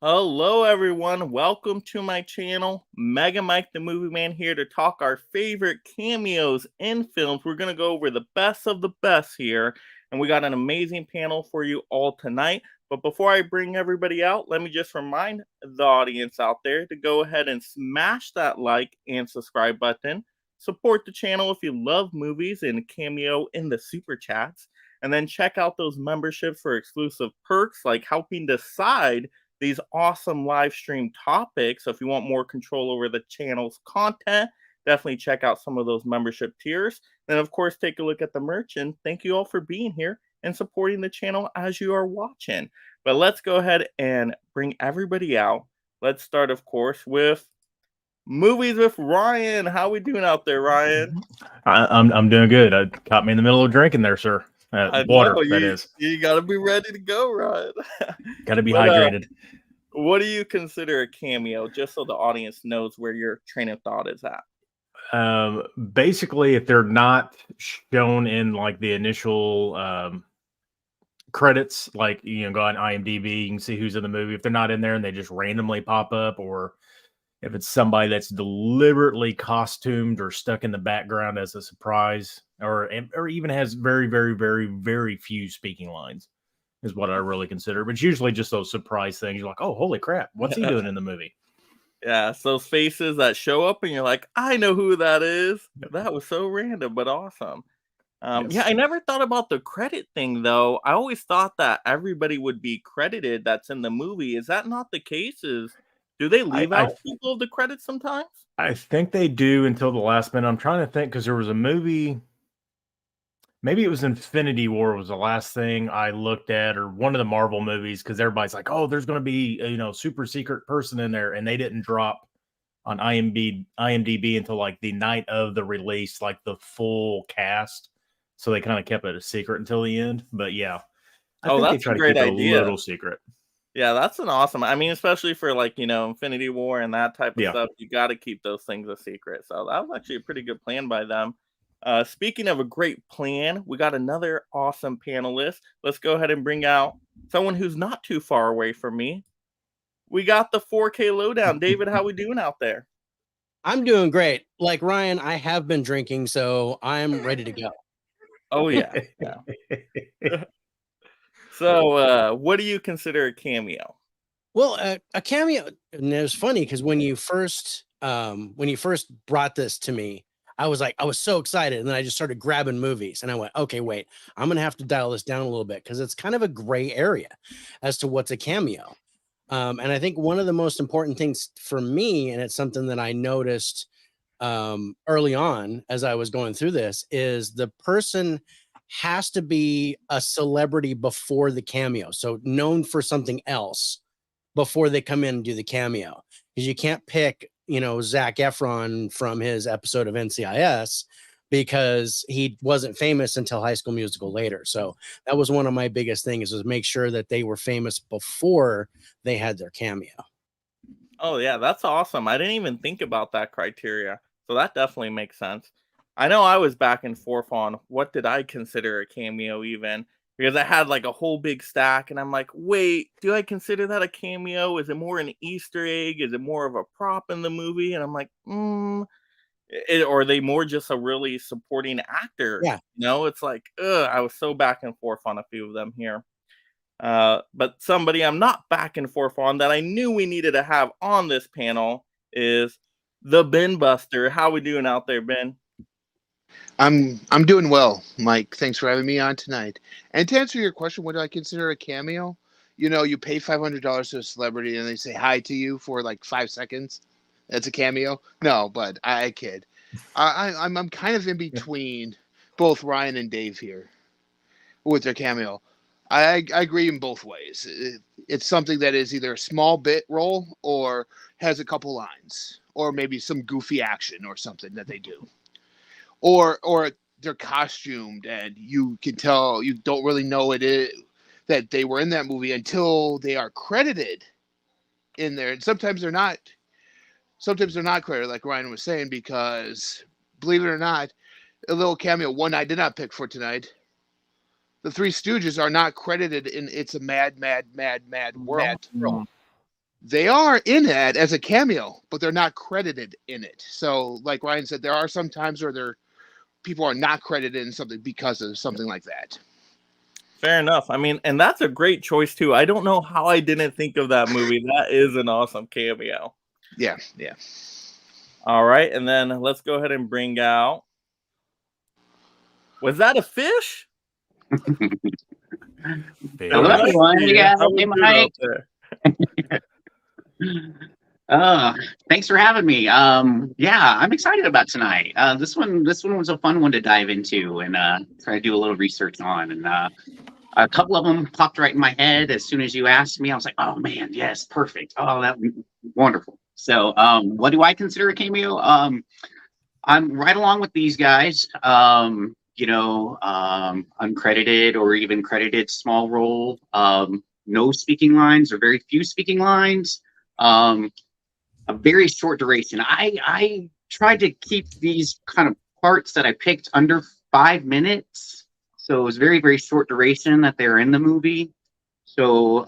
Hello, everyone. Welcome to my channel. Mega Mike the Movie Man here to talk our favorite cameos in films. We're going to go over the best of the best here, and we got an amazing panel for you all tonight. But before I bring everybody out, let me just remind the audience out there to go ahead and smash that like and subscribe button. Support the channel if you love movies and cameo in the super chats. And then check out those memberships for exclusive perks like helping decide these awesome live stream topics. So if you want more control over the channel's content, definitely check out some of those membership tiers. And of course, take a look at the merch. And thank you all for being here and supporting the channel as you are watching. But let's go ahead and bring everybody out. Let's start, of course, with movies with Ryan. How we doing out there, Ryan? I'm doing good. Caught me in the middle of drinking there, sir. Water, that is. You got to be ready to go, Ryan. Got to be hydrated. What do you consider a cameo, just so the audience knows where your train of thought is at? Basically, if they're not shown in like the initial credits, like go on IMDb, you can see who's in the movie. If they're not in there and they just randomly pop up, or if it's somebody that's deliberately costumed or stuck in the background as a surprise, or even has very, very, very, very few speaking lines, is what I really consider. But it's usually just those surprise things. You're like, oh, holy crap, what's he doing in the movie? Yeah, it's those faces that show up and you're like, I know who that is. That was so random, but awesome. Yes. Yeah, I never thought about the credit thing, though. I always thought that everybody would be credited that's in the movie. Is that not the case? Do they leave out people of the credits sometimes? I think they do until the last minute. I'm trying to think, because there was a movie, maybe it was Infinity War was the last thing I looked at, or one of the Marvel movies, because everybody's like, oh, there's going to be a super secret person in there, and they didn't drop on IMDb until like the night of the release, like the full cast. So they kind of kept it a secret until the end. But yeah, I think that's a great idea. A little secret. Yeah, that's an awesome. I mean, especially for like Infinity War and that type of stuff, you got to keep those things a secret. So that was actually a pretty good plan by them. Speaking of a great plan, we got another awesome panelist. Let's go ahead and bring out someone who's not too far away from me. We got the 4K lowdown. David, how we doing out there? I'm doing great. Like Ryan, I have been drinking, so I'm ready to go. Oh yeah. So, what do you consider a cameo? Well, a cameo, and it was funny because when you first brought this to me, I was so excited, and then I just started grabbing movies, and I went, okay, wait, I'm gonna have to dial this down a little bit because it's kind of a gray area as to what's a cameo. And I think one of the most important things for me, and it's something that I noticed early on as I was going through this, is the person has to be a celebrity before the cameo, so known for something else before they come in and do the cameo, because you can't pick Zac Efron from his episode of NCIS because he wasn't famous until High School Musical later. So that was one of my biggest things, was make sure that they were famous before they had their cameo. Oh yeah, that's awesome. I didn't even think about that criteria, so that definitely makes sense. I know I was back and forth on what did I consider a cameo even, because I had like a whole big stack and I'm like, wait, do I consider that a cameo? Is it more an Easter egg? Is it more of a prop in the movie? And I'm like, or are they more just a really supporting actor? Yeah. It's like, I was so back and forth on a few of them here. But somebody I'm not back and forth on that I knew we needed to have on this panel is the Ben Buster. How we doing out there, Ben? I'm doing well, Mike. Thanks for having me on tonight. And to answer your question, what do I consider a cameo? You pay $500 to a celebrity and they say hi to you for like 5 seconds. That's a cameo? No, but I kid. I'm kind of in between both Ryan and Dave here with their cameo. I agree in both ways. It's something that is either a small bit role or has a couple lines, or maybe some goofy action or something that they do. Or they're costumed and you can tell you don't really know that they were in that movie until they are credited in there. And sometimes they're not credited, like Ryan was saying, because believe it or not, a little cameo, one I did not pick for tonight. The Three Stooges are not credited in It's a Mad, Mad, Mad, Mad World. They are in it as a cameo, but they're not credited in it. So, like Ryan said, there are some times where people are not credited in something because of something like that. Fair enough. I mean, and that's a great choice too. I don't know how I didn't think of that movie. That is an awesome cameo. Yeah. All right, and then let's go ahead and bring out. Was that a fish? Hello, everyone. Yeah, hey, Mike. Thanks for having me. Yeah, I'm excited about tonight. This one was a fun one to dive into and try to do a little research on. And a couple of them popped right in my head as soon as you asked me. I was like, oh man, yes, perfect. Oh, that wonderful. So, what do I consider a cameo? I'm right along with these guys. Uncredited or even credited small role. No speaking lines or very few speaking lines. A very short duration. I tried to keep these kind of parts that I picked under 5 minutes. So it was very, very short duration that they're in the movie. So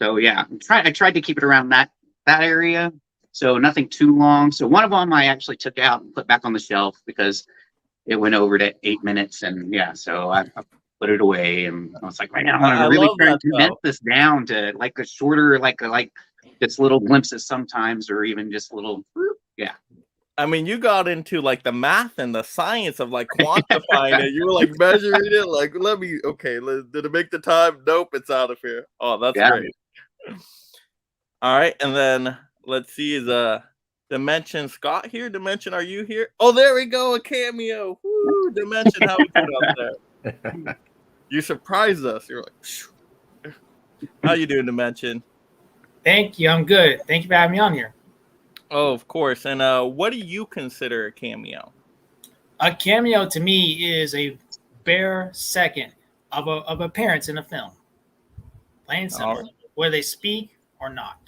yeah, I tried to keep it around that area. So nothing too long. So one of them I actually took out and put back on the shelf because it went over to 8 minutes. And yeah, so I put it away. And I was like, right now, I want to really try to condense this down to like a shorter, like just little glimpses sometimes, or even just little, yeah. I mean, you got into like the math and the science of like quantifying it. You were like measuring it, like, did it make the time? Nope, it's out of here. Oh, that's great. All right, and then let's see, is Dimension Scott here? Dimension, are you here? Oh, there we go, a cameo. Woo, Dimension, how we doing out there? You surprised us. You're like, phew. How you doing, Dimension? Thank you. I'm good. Thank you for having me on here. Oh, of course. And what do you consider a cameo? A cameo to me is a bare second of appearance in a film. Plain and simple. Whether they speak or not.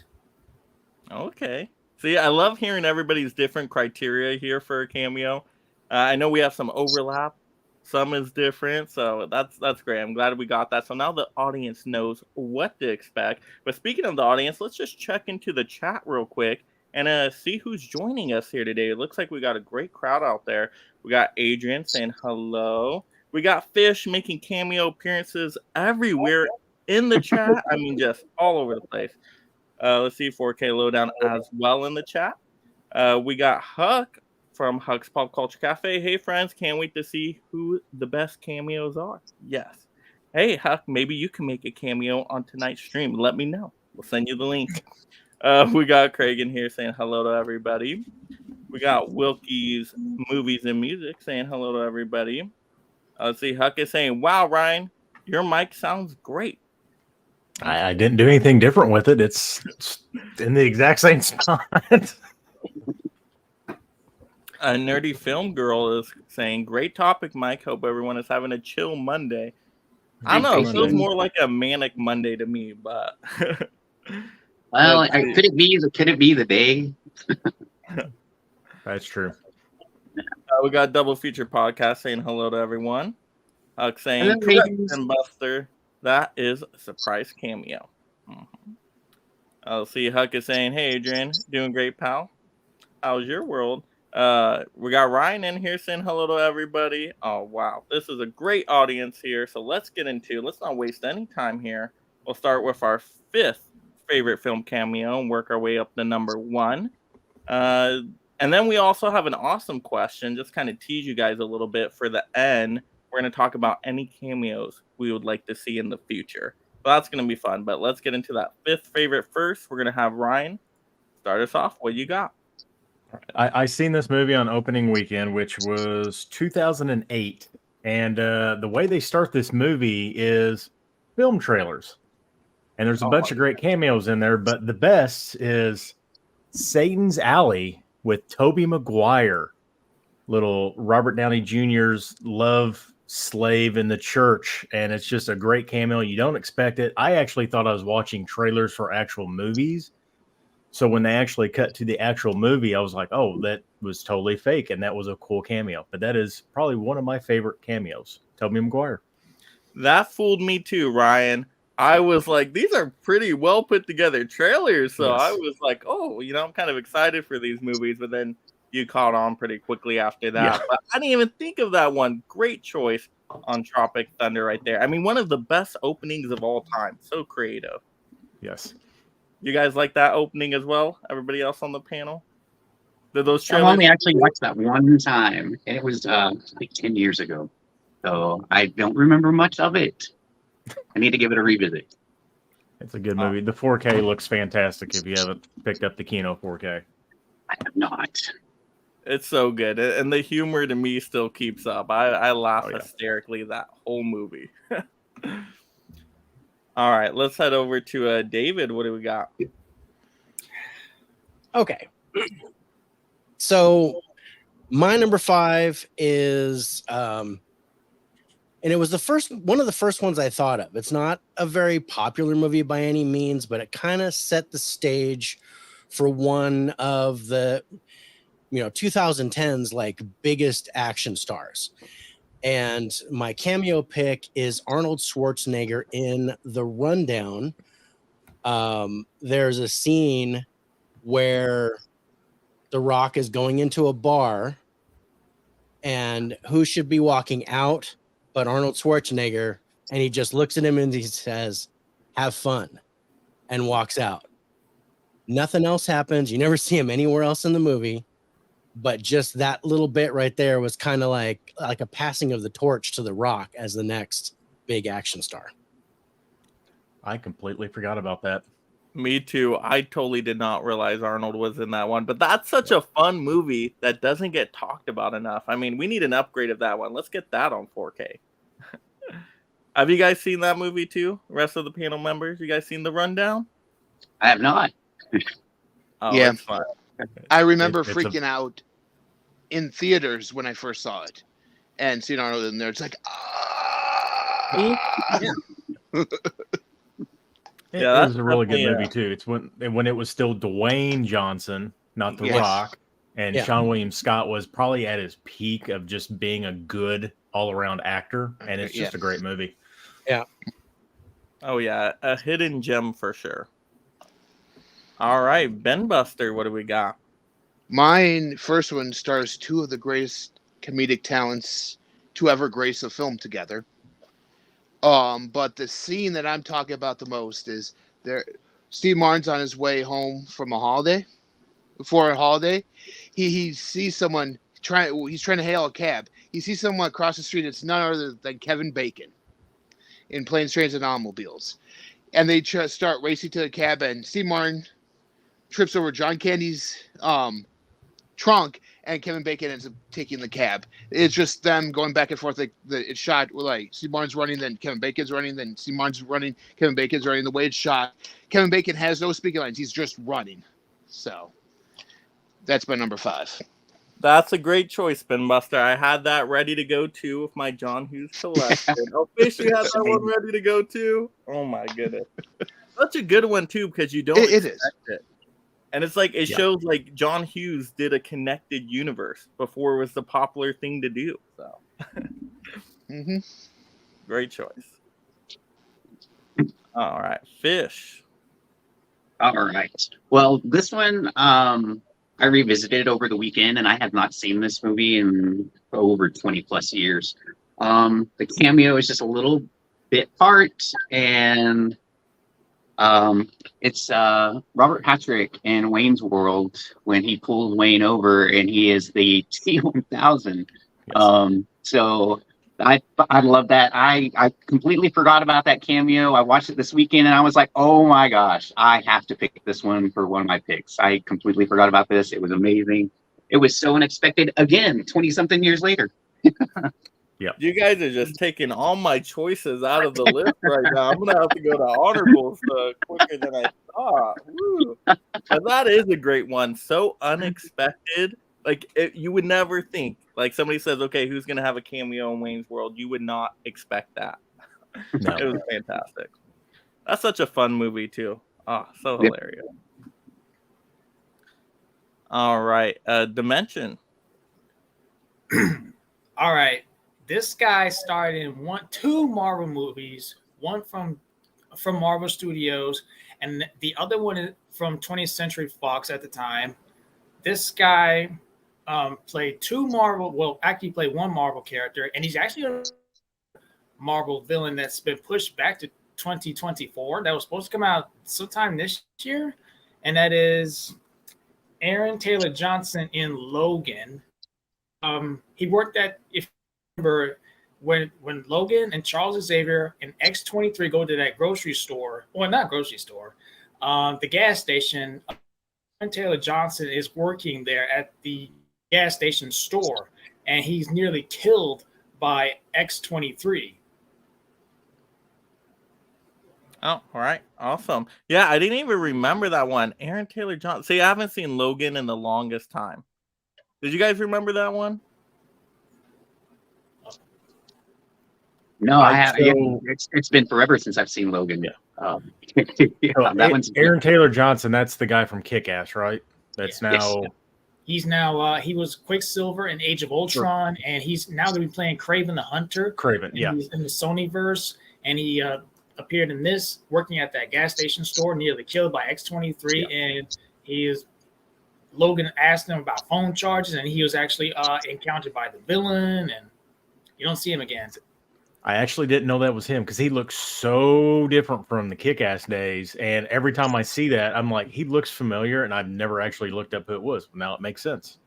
Okay. See, I love hearing everybody's different criteria here for a cameo. I know we have some overlap. Some is different, so that's great. I'm glad we got that. So now the audience knows what to expect. But speaking of the audience, let's just check into the chat real quick and see who's joining us here today. It looks like we got a great crowd out there. We got Adrian saying hello. We got Fish making cameo appearances everywhere in the chat. I mean, just all over the place. Let's see 4K Lowdown as well in the chat. We got Huck from Huck's Pop Culture Cafe. Hey, friends, can't wait to see who the best cameos are. Yes. Hey, Huck, maybe you can make a cameo on tonight's stream. Let me know. We'll send you the link. We got Craig in here saying hello to everybody. We got Wilkie's Movies and Music saying hello to everybody. Let's see, Huck is saying, wow, Ryan, your mic sounds great. I didn't do anything different with it. It's in the exact same spot. A nerdy film girl is saying, great topic, Mike. Hope everyone is having a chill Monday. I don't know. It feels more like a manic Monday to me, but... Well, could it be the day? That's true. We got Double Feature Podcast saying hello to everyone. Huck saying, and Buster, that is a surprise cameo. I'll see Huck is saying, hey, Adrian, doing great, pal. How's your world? We got Ryan in here saying hello to everybody. Oh, wow. This is a great audience here. So let's not waste any time here. We'll start with our 5th favorite film cameo and work our way up to number 1. And then we also have an awesome question, just kind of tease you guys a little bit for the end. We're going to talk about any cameos we would like to see in the future. So that's going to be fun. But let's get into that 5th favorite first. We're going to have Ryan start us off. What you got? I seen this movie on opening weekend, which was 2008. And the way they start this movie is film trailers. And there's a bunch of great cameos in there. But the best is Satan's Alley with Tobey Maguire. Little Robert Downey Jr.'s love slave in the church. And it's just a great cameo. You don't expect it. I actually thought I was watching trailers for actual movies. So when they actually cut to the actual movie, I was like, oh, that was totally fake. And that was a cool cameo. But that is probably one of my favorite cameos. Tobey Maguire. That fooled me too, Ryan. I was like, these are pretty well put together trailers. So I Yes. was like, oh, I'm kind of excited for these movies. But then you caught on pretty quickly after that. Yeah. But I didn't even think of that one. Great choice on Tropic Thunder right there. I mean, one of the best openings of all time. So creative. Yes. You guys like that opening as well? Everybody else on the panel? Did those I've trailers? only actually watched that one time, and it was like 10 years ago. So I don't remember much of it. I need to give it a revisit. It's a good movie. The 4K looks fantastic if you haven't picked up the Kino 4K. I have not. It's so good. And the humor to me still keeps up. I laugh Oh, yeah. hysterically that whole movie. All right, let's head over to David. What do we got? Okay. So my number 5 is and it was one of the first ones I thought of. It's not a very popular movie by any means, but it kind of set the stage for one of the 2010s like biggest action stars. And my cameo pick is Arnold Schwarzenegger in The Rundown. There's a scene where The Rock is going into a bar, and who should be walking out but Arnold Schwarzenegger, and he just looks at him and he says, "Have fun," and walks out. Nothing else happens. You never see him anywhere else in the movie, but just that little bit right there was kind of like a passing of the torch to The Rock as the next big action star. I completely forgot about that. Me too. I totally did not realize Arnold was in that one, but that's such a fun movie that doesn't get talked about enough. I mean, we need an upgrade of that one. Let's get that on 4K. Have you guys seen that movie too? The rest of the panel members, you guys seen The Rundown? I have not. Oh, Yeah. it's fun. I remember It's a- freaking out in theaters when I first saw it, and seeing Arnold in there. It's like, Yeah. It Yeah, was a really good definitely, movie too. It's when it was still Dwayne Johnson, not The Yes. Rock, and Yeah. Sean William Scott was probably at his peak of just being a good all-around actor, and it's just a great movie. Oh yeah, a hidden gem for sure. All right, Ben Buster, what do we got? mine first one stars two of the greatest comedic talents to ever grace a film together. But the scene that I'm talking about the most is there. Steve Martin's on his way home from a holiday. For a holiday, he sees someone trying. He's trying to hail a cab. He sees someone across the street. It's none other than Kevin Bacon in Planes, Trains, and Automobiles. And they start racing to the cab, and Steve Martin trips over John Candy's trunk, and Kevin Bacon ends up taking the cab. It's just them going back and forth. It's shot like Steve Martin's running, then Kevin Bacon's running, then Steve Martin's running, Kevin Bacon's running. The way it's shot, Kevin Bacon has no speaking lines. He's just running. So that's my number 5. That's a great choice, Ben Buster. I had that ready to go too with my John Hughes collection. Oh, Fish, you had that one ready to go too? Oh my goodness. Such a good one too, because you don't It expect is. it. And it's like it Yeah. shows like John Hughes did a connected universe before it was the popular thing to do. So Mm-hmm. great choice. All right, Fish. All right. Well, this one I revisited over the weekend, and I have not seen this movie in over 20 plus years. The cameo is just a little bit part, and it's Robert Patrick in Wayne's World when he pulls Wayne over, and he is the T-1000. So I love that. I completely forgot about that cameo. I watched it this weekend and I was like, oh my gosh, I have to pick this one for one of my picks. I completely forgot about this. It was amazing. It was so unexpected. Again, 20 something years later. You guys are just taking all my choices out of the list right now. I'm gonna have to go to honorables quicker than I thought. Woo. But that is a great one. So unexpected. Like you would never think. Like somebody says, "Okay, who's gonna have a cameo in Wayne's World?" You would not expect that. No. It was fantastic. That's such a fun movie too. Oh, so hilarious. All right, Dimension. All right. This guy starred in two Marvel movies, one from from Marvel Studios, and the other one is from 20th Century Fox at the time. This guy played actually played one Marvel character, and he's actually a Marvel villain that's been pushed back to 2024. That was supposed to come out sometime this year, and that is Aaron Taylor Johnson in Logan. He worked at, if you remember, when Logan and Charles Xavier and X-23 go to that grocery store, well, not grocery store, the gas station. Aaron Taylor Johnson is working there at the gas station store, and he's nearly killed by X-23. Oh, all right. Awesome. Yeah, I didn't even remember that one. Aaron Taylor Johnson. See, I haven't seen Logan in the longest time. Did you guys remember that one? No, I have. So- It's been forever since I've seen Logan. Yeah. That one's Aaron Taylor Johnson. That's the guy from Kick-Ass, right? That's Yeah. now. Yes. He's now he was Quicksilver in Age of Ultron, and he's now going to be playing Kraven the Hunter. Craven. Yeah. He's in the Sonyverse, and he appeared in this, working at that gas station store, nearly killed by X-23, and Logan asked him about phone charges, and he was actually encountered by the villain, and you don't see him again. I actually didn't know that was him because he looks so different from the Kick-Ass days. And every time I see that, I'm like, he looks familiar, and I've never actually looked up who it was. Now it makes sense.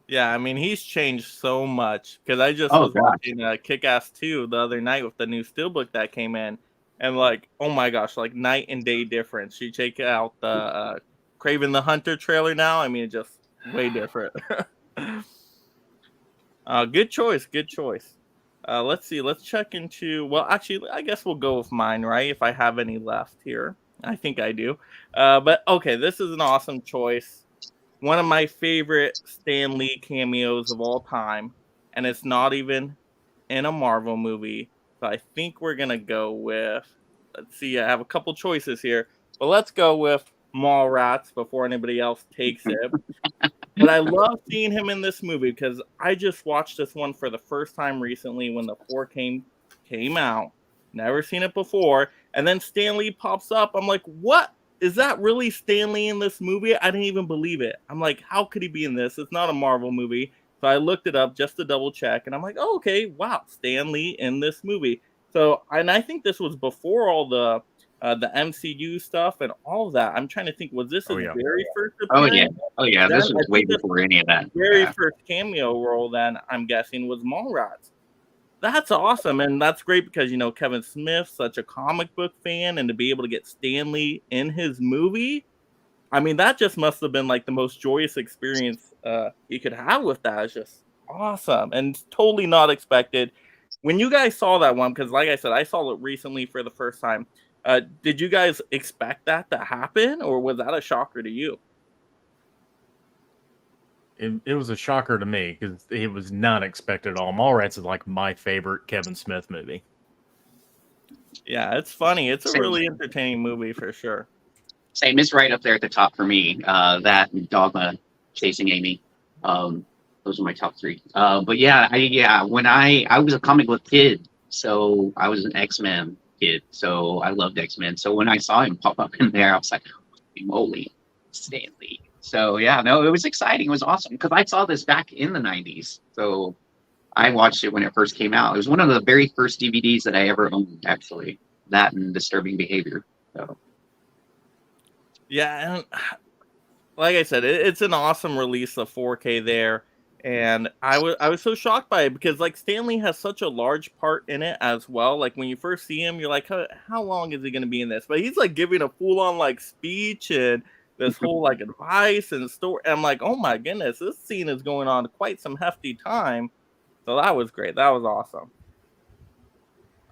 Yeah, I mean, he's changed so much because I just Oh, was gosh. watching Kick-Ass 2 the other night with the new Steelbook that came in. And like, oh my gosh, like night and day difference. You check out the Kraven the Hunter trailer now. I mean, it's just way different. Good choice. Good choice. Let's see. Let's check into. Well, actually, I guess we'll go with mine, right? If I have any left here, I think I do. But okay, this is an awesome choice. One of my favorite Stan Lee cameos of all time, and it's not even in a Marvel movie. So I think we're gonna go with. Let's see. I have a couple choices here, but let's go with Mallrats before anybody else takes it. But I love seeing him in this movie because I just watched this one for the first time recently when the 4K came out. Never seen it before. And then Stan Lee pops up. I'm like, what? Is that really Stan Lee in this movie? I didn't even believe it. I'm like, how could he be in this? It's not a Marvel movie. So I looked it up just to double check. And I'm like, oh, okay, wow, Stan Lee in this movie. So, and I think this was before all the MCU stuff and all of that. I'm trying to think, was this his very first appearance? Oh yeah. This was way before any of that. Very first cameo role, then I'm guessing, was Mallrats. That's awesome, and that's great because Kevin Smith's such a comic book fan, and to be able to get Stan Lee in his movie, I mean, that just must have been like the most joyous experience you could have with that. It's just awesome and totally not expected. When you guys saw that one, because like I said, I saw it recently for the first time. Did you guys expect that to happen, or was that a shocker to you? It was a shocker to me because it was not expected at all. Mallrats is like my favorite Kevin Smith movie. Yeah, it's funny. It's a Same. really entertaining movie for sure. Same, is right up there at the top for me. That and Dogma, Chasing Amy. Those are my top three. But yeah, when I was a comic book kid, so I was an X-Men kid, so I loved X-Men. So when I saw him pop up in there, I was like, holy moly, Stan Lee. So yeah, no, it was exciting. It was awesome because I saw this back in the 90s. So I watched it when it first came out. It was one of the very first DVDs that I ever owned, actually. That and Disturbing Behavior. So Yeah, and like I said, it's an awesome release of 4K there. And I was so shocked by it because like Stanley has such a large part in it as well. Like when you first see him, you're like, how long is he going to be in this? But he's like giving a full on like speech and this whole like advice and story. And I'm like, oh my goodness, this scene is going on quite some hefty time. So that was great. That was awesome.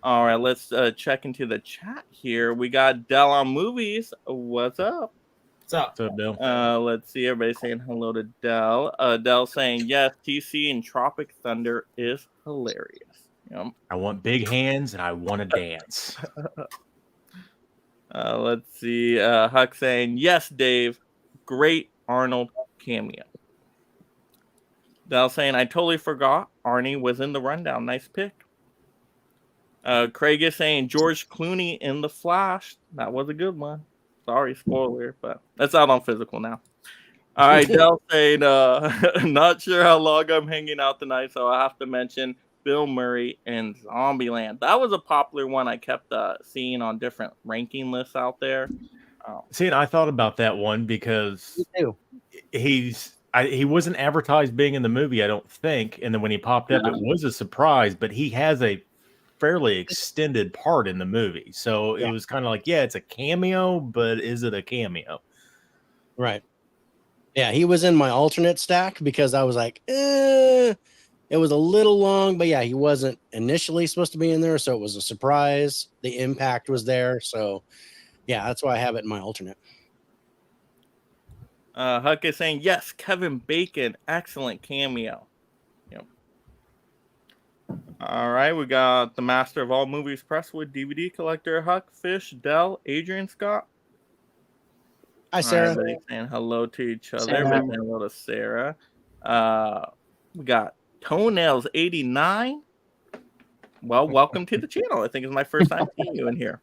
All right, let's check into the chat here. We got Dell on Movies. What's up? What's up? What's up, Bill? Let's see. Everybody saying hello to Dell. Dell saying, yes, TC and Tropic Thunder is hilarious. Yep. I want big hands and I want to dance. Let's see. Huck saying, yes, Dave. Great Arnold cameo. Dell saying, I totally forgot Arnie was in the rundown. Nice pick. Craig is saying George Clooney in The Flash. That was a good one. Sorry, spoiler, but that's out on physical now. All right, Dell saying, not sure how long I'm hanging out tonight, so I have to mention Bill Murray in Zombieland. That was a popular one I kept seeing on different ranking lists out there. See, and I thought about that one because Me too. he wasn't advertised being in the movie, I don't think. And then when he popped up, it was a surprise, but he has a fairly extended part in the movie. So it was kind of like, yeah, it's a cameo, but is it a cameo? Right. Yeah, he was in my alternate stack because I was like, it was a little long, but yeah, he wasn't initially supposed to be in there, so it was a surprise. The impact was there, so yeah, that's why I have it in my alternate. Huck is saying, yes, Kevin Bacon, excellent cameo. Yep. All right, we got the master of all movies, Presswood, DVD collector, Huck, Fish, Dell, Adrian Scott. Hi, Sarah. Everybody saying hello to each other. Sarah. Everybody saying hello to Sarah. We got Toenails 89. Well, welcome to the channel. I think it's my first time seeing you in here.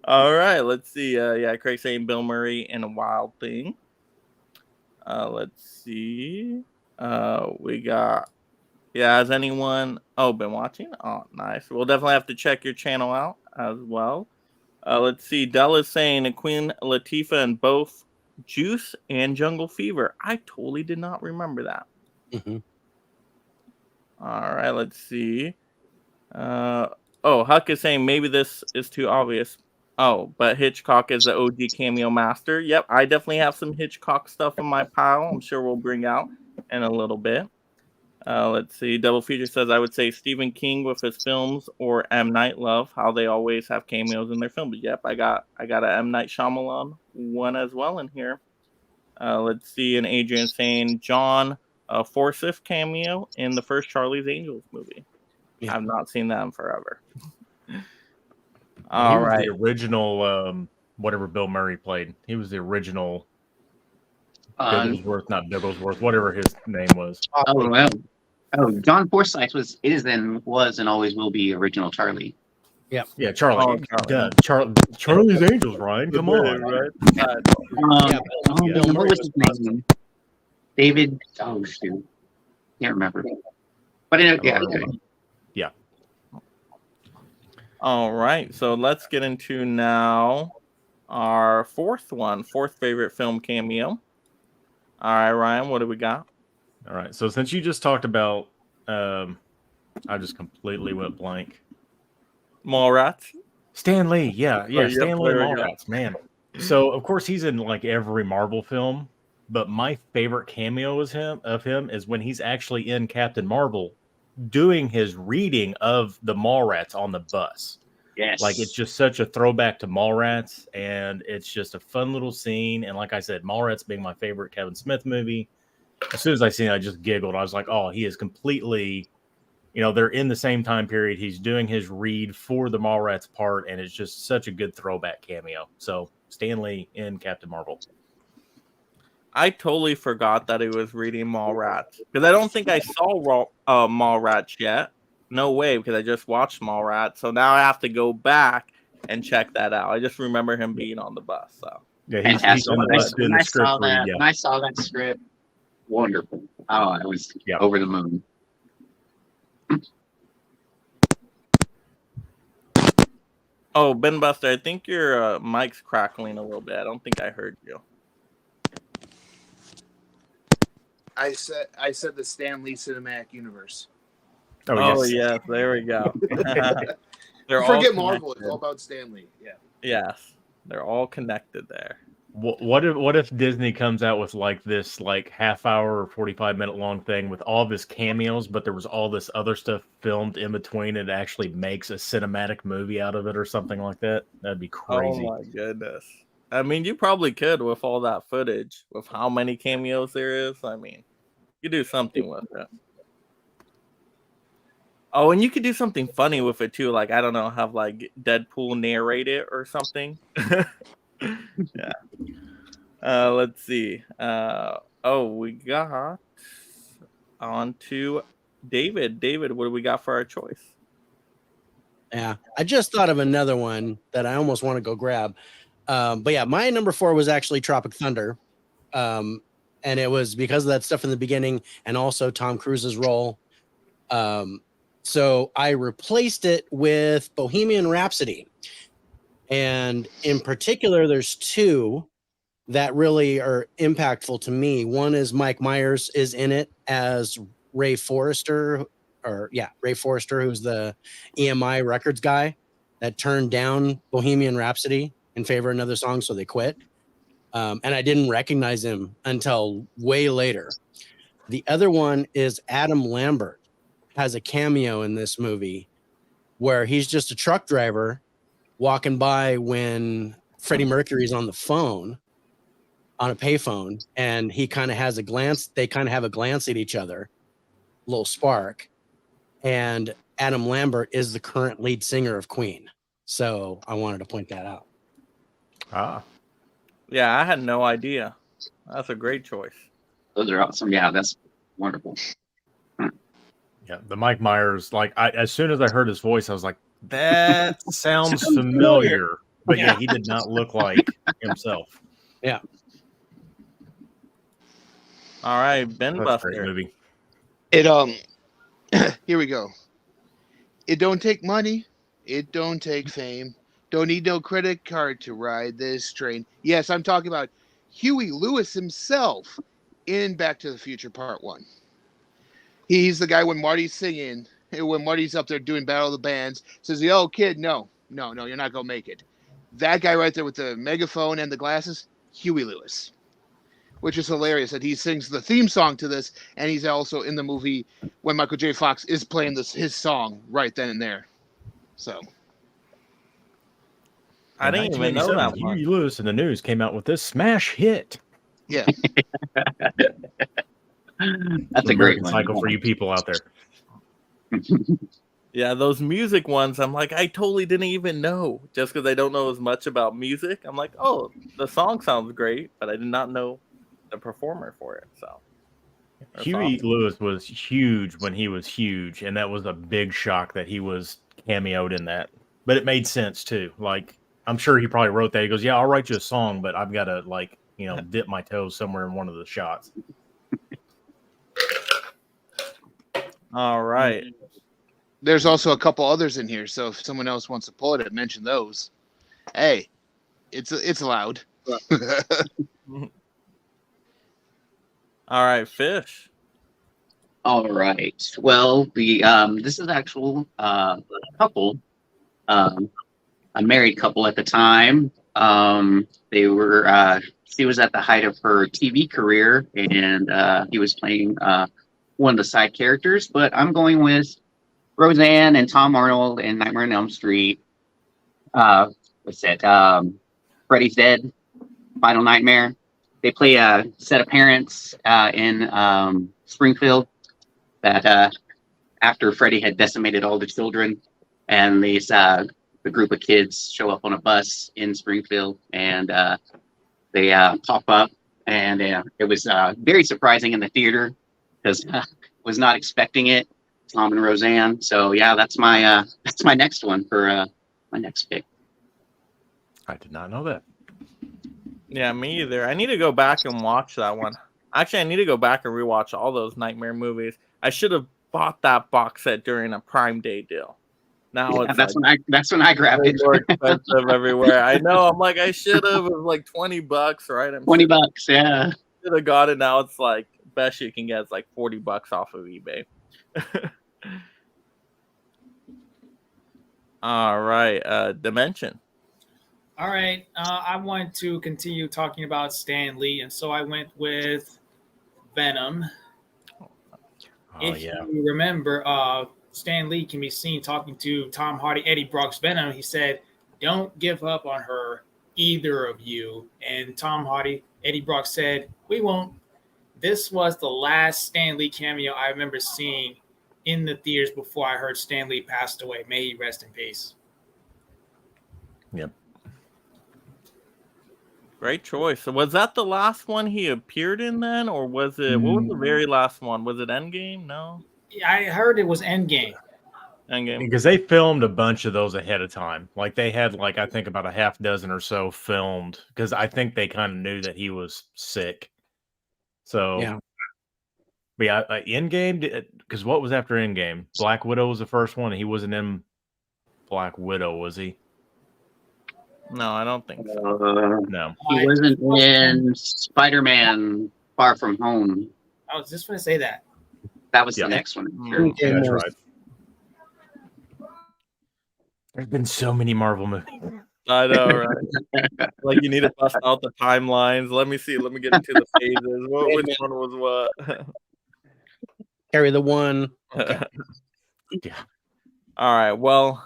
All right, let's see. Yeah, Craig saying Bill Murray in A Wild Thing. Let's see. We got. Yeah, has anyone been watching? Oh, nice. We'll definitely have to check your channel out as well. Let's see. Dell is saying Queen Latifah in both Juice and Jungle Fever. I totally did not remember that. Mm-hmm. All right, let's see. Huck is saying maybe this is too obvious. Oh, but Hitchcock is the OG cameo master. Yep, I definitely have some Hitchcock stuff in my pile. I'm sure we'll bring out in a little bit. Let's see. Double Feature says I would say Stephen King with his films or M. Night Love, how they always have cameos in their films. Yep, I got a M. Night Shyamalan one as well in here. Let's see. And Adrian saying John Forsyth cameo in the first Charlie's Angels movie. Yeah. I've not seen that in forever. All right. The original, whatever Bill Murray played. He was the original Bigglesworth, not Bigglesworth, whatever his name was. Oh, well. Oh, John Forsythe was and always will be original Charlie. Yep. Yeah, Charlie. Charlie's Angels, Ryan. Come on. Right? What was his name? David. Oh, shoot. Can't remember. But okay. Yeah. All right. So let's get into now our fourth favorite film cameo. All right, Ryan, what do we got? All right. So since you just talked about, I just completely went blank. Mallrats? Stan Lee. Yeah. Stan Lee Mallrats, man. So, of course, he's in like every Marvel film, but my favorite cameo of him is when he's actually in Captain Marvel doing his reading of the Mallrats on the bus. Yes. Like, it's just such a throwback to Mallrats, and it's just a fun little scene. And like I said, Mallrats being my favorite Kevin Smith movie, as soon as I seen it, I just giggled. I was like, oh, he is completely, they're in the same time period. He's doing his read for the Mallrats part, and it's just such a good throwback cameo. So, Stan Lee in Captain Marvel. I totally forgot that he was reading Mallrats, because I don't think I saw Mallrats yet. No way, because I just watched Mallrats. So now I have to go back and check that out. I just remember him being on the bus. So yeah, he's on the bus doing the script read. When I saw that script, wonderful. Oh, I was over the moon. Oh, Ben Buster, I think your mic's crackling a little bit. I don't think I heard you. I said the Stan Lee Cinematic Universe. Oh yes, there we go. Forget Marvel. It's all about Stan Lee. Yeah. Yes, they're all connected there. What if Disney comes out with like this half hour or 45-minute long thing with all of his cameos, but there was all this other stuff filmed in between, and it actually makes a cinematic movie out of it or something like that? That'd be crazy. Oh my goodness. I mean, you probably could with all that footage, with how many cameos there is. I mean, you do something with it. Oh, and you could do something funny with it too. Like, I don't know, have like Deadpool narrate it or something. Yeah. Let's see. We got on to David. David, what do we got for our choice? Yeah, I just thought of another one that I almost want to go grab. But yeah, my number 4 was actually Tropic Thunder. And it was because of that stuff in the beginning and also Tom Cruise's role. So I replaced it with Bohemian Rhapsody. And in particular, there's 2 that really are impactful to me. One is Mike Myers is in it as Ray Forrester, Ray Forrester, who's the EMI Records guy that turned down Bohemian Rhapsody in favor of another song, so they quit. And I didn't recognize him until way later. The other one is Adam Lambert has a cameo in this movie where he's just a truck driver walking by when Freddie Mercury's on the phone, on a payphone, and he kind of has a glance. They kind of have a glance at each other, little spark. And Adam Lambert is the current lead singer of Queen. So I wanted to point that out. Ah, Yeah, I had no idea. That's a great choice. Those are awesome. Yeah, that's wonderful. yeah. The Mike Myers, like, as soon as I heard his voice, I was like, that sounds familiar. But yeah, he did not look like himself. Yeah. All right, Ben That's a great Buster. movie. It here we go. It don't take money. It don't take fame. Don't need no credit card to ride this train. Yes, I'm talking about Huey Lewis himself in Back to the Future Part 1. He's the guy when Marty's singing, when Marty's up there doing Battle of the Bands, says, yo, kid, no, you're not going to make it. That guy right there with the megaphone and the glasses, Huey Lewis. Which is hilarious that he sings the theme song to this, and he's also in the movie when Michael J. Fox is playing his song right then and there. So I didn't even know that one. Huey Lewis in the news came out with this smash hit. yeah. That's a great one. cycle for you people out there. Yeah, those music ones, I'm like, I totally didn't even know. Just because I don't know as much about music, I'm like, oh, the song sounds great, but I did not know the performer for it. So that's Huey awesome. Lewis was huge when he was huge, and that was a big shock that he was cameoed in that. But it made sense too. Like, I'm sure he probably wrote that. He goes, "Yeah, I'll write you a song, but I've got to dip my toes somewhere in one of the shots." All right. There's also a couple others in here, so if someone else wants to pull it, mention those. Hey, it's allowed. All right, Fish. All right. Well, the this is actual couple, a married couple at the time. They were she was at the height of her TV career, and he was playing one of the side characters. But I'm going with Roseanne and Tom Arnold in Nightmare on Elm Street. What's it? Freddy's Dead, Final Nightmare. They play a set of parents in Springfield that after Freddy had decimated all the children, and these the group of kids show up on a bus in Springfield, and they pop up, and it was very surprising in the theater because was not expecting it. Tom and Roseanne. So yeah, that's my next one for my next pick. I did not know that. Yeah, me either. I need to go back and watch that one. Actually, I need to go back and rewatch all those Nightmare movies. I should have bought that box set during a Prime Day deal. Now Yeah, it's that's when I grabbed it. more expensive everywhere. I know. I'm like, I should have. It was like $20, right? I'm $20, yeah. should have got it. Now it's like best you can get is like $40 off of eBay. All right, Dimension. All right. I want to continue talking about Stan Lee, and so I went with Venom. If you remember, Stan Lee can be seen talking to Tom Hardy, Eddie Brock's Venom. He said, "Don't give up on her, either of you." And Tom Hardy, Eddie Brock said, "We won't." This was the last Stan Lee cameo I remember seeing in the theaters before I heard Stan Lee passed away. May he rest in peace. Yep. Great choice. So was that the last one he appeared in then, or was it? What was the very last one? Was it Endgame? No. I heard it was Endgame. Endgame. Because they filmed a bunch of those ahead of time. Like they had like I think about a half dozen or so filmed because I think they kind of knew that he was sick. So Yeah. but yeah, Endgame because what was after Endgame? Black Widow was the first one, and he wasn't in Black Widow, was he? No, I don't think so. No. He wasn't in Spider-Man Far From Home. I was just going to say that. That was Yeah. the next one. Hmm. Endgame That's was- right. There's been so many Marvel movies. I know, right? Like you need to bust out the timelines. Let me see. Let me get into the phases. Which one was what? Carry the one. Yeah. All right. Well,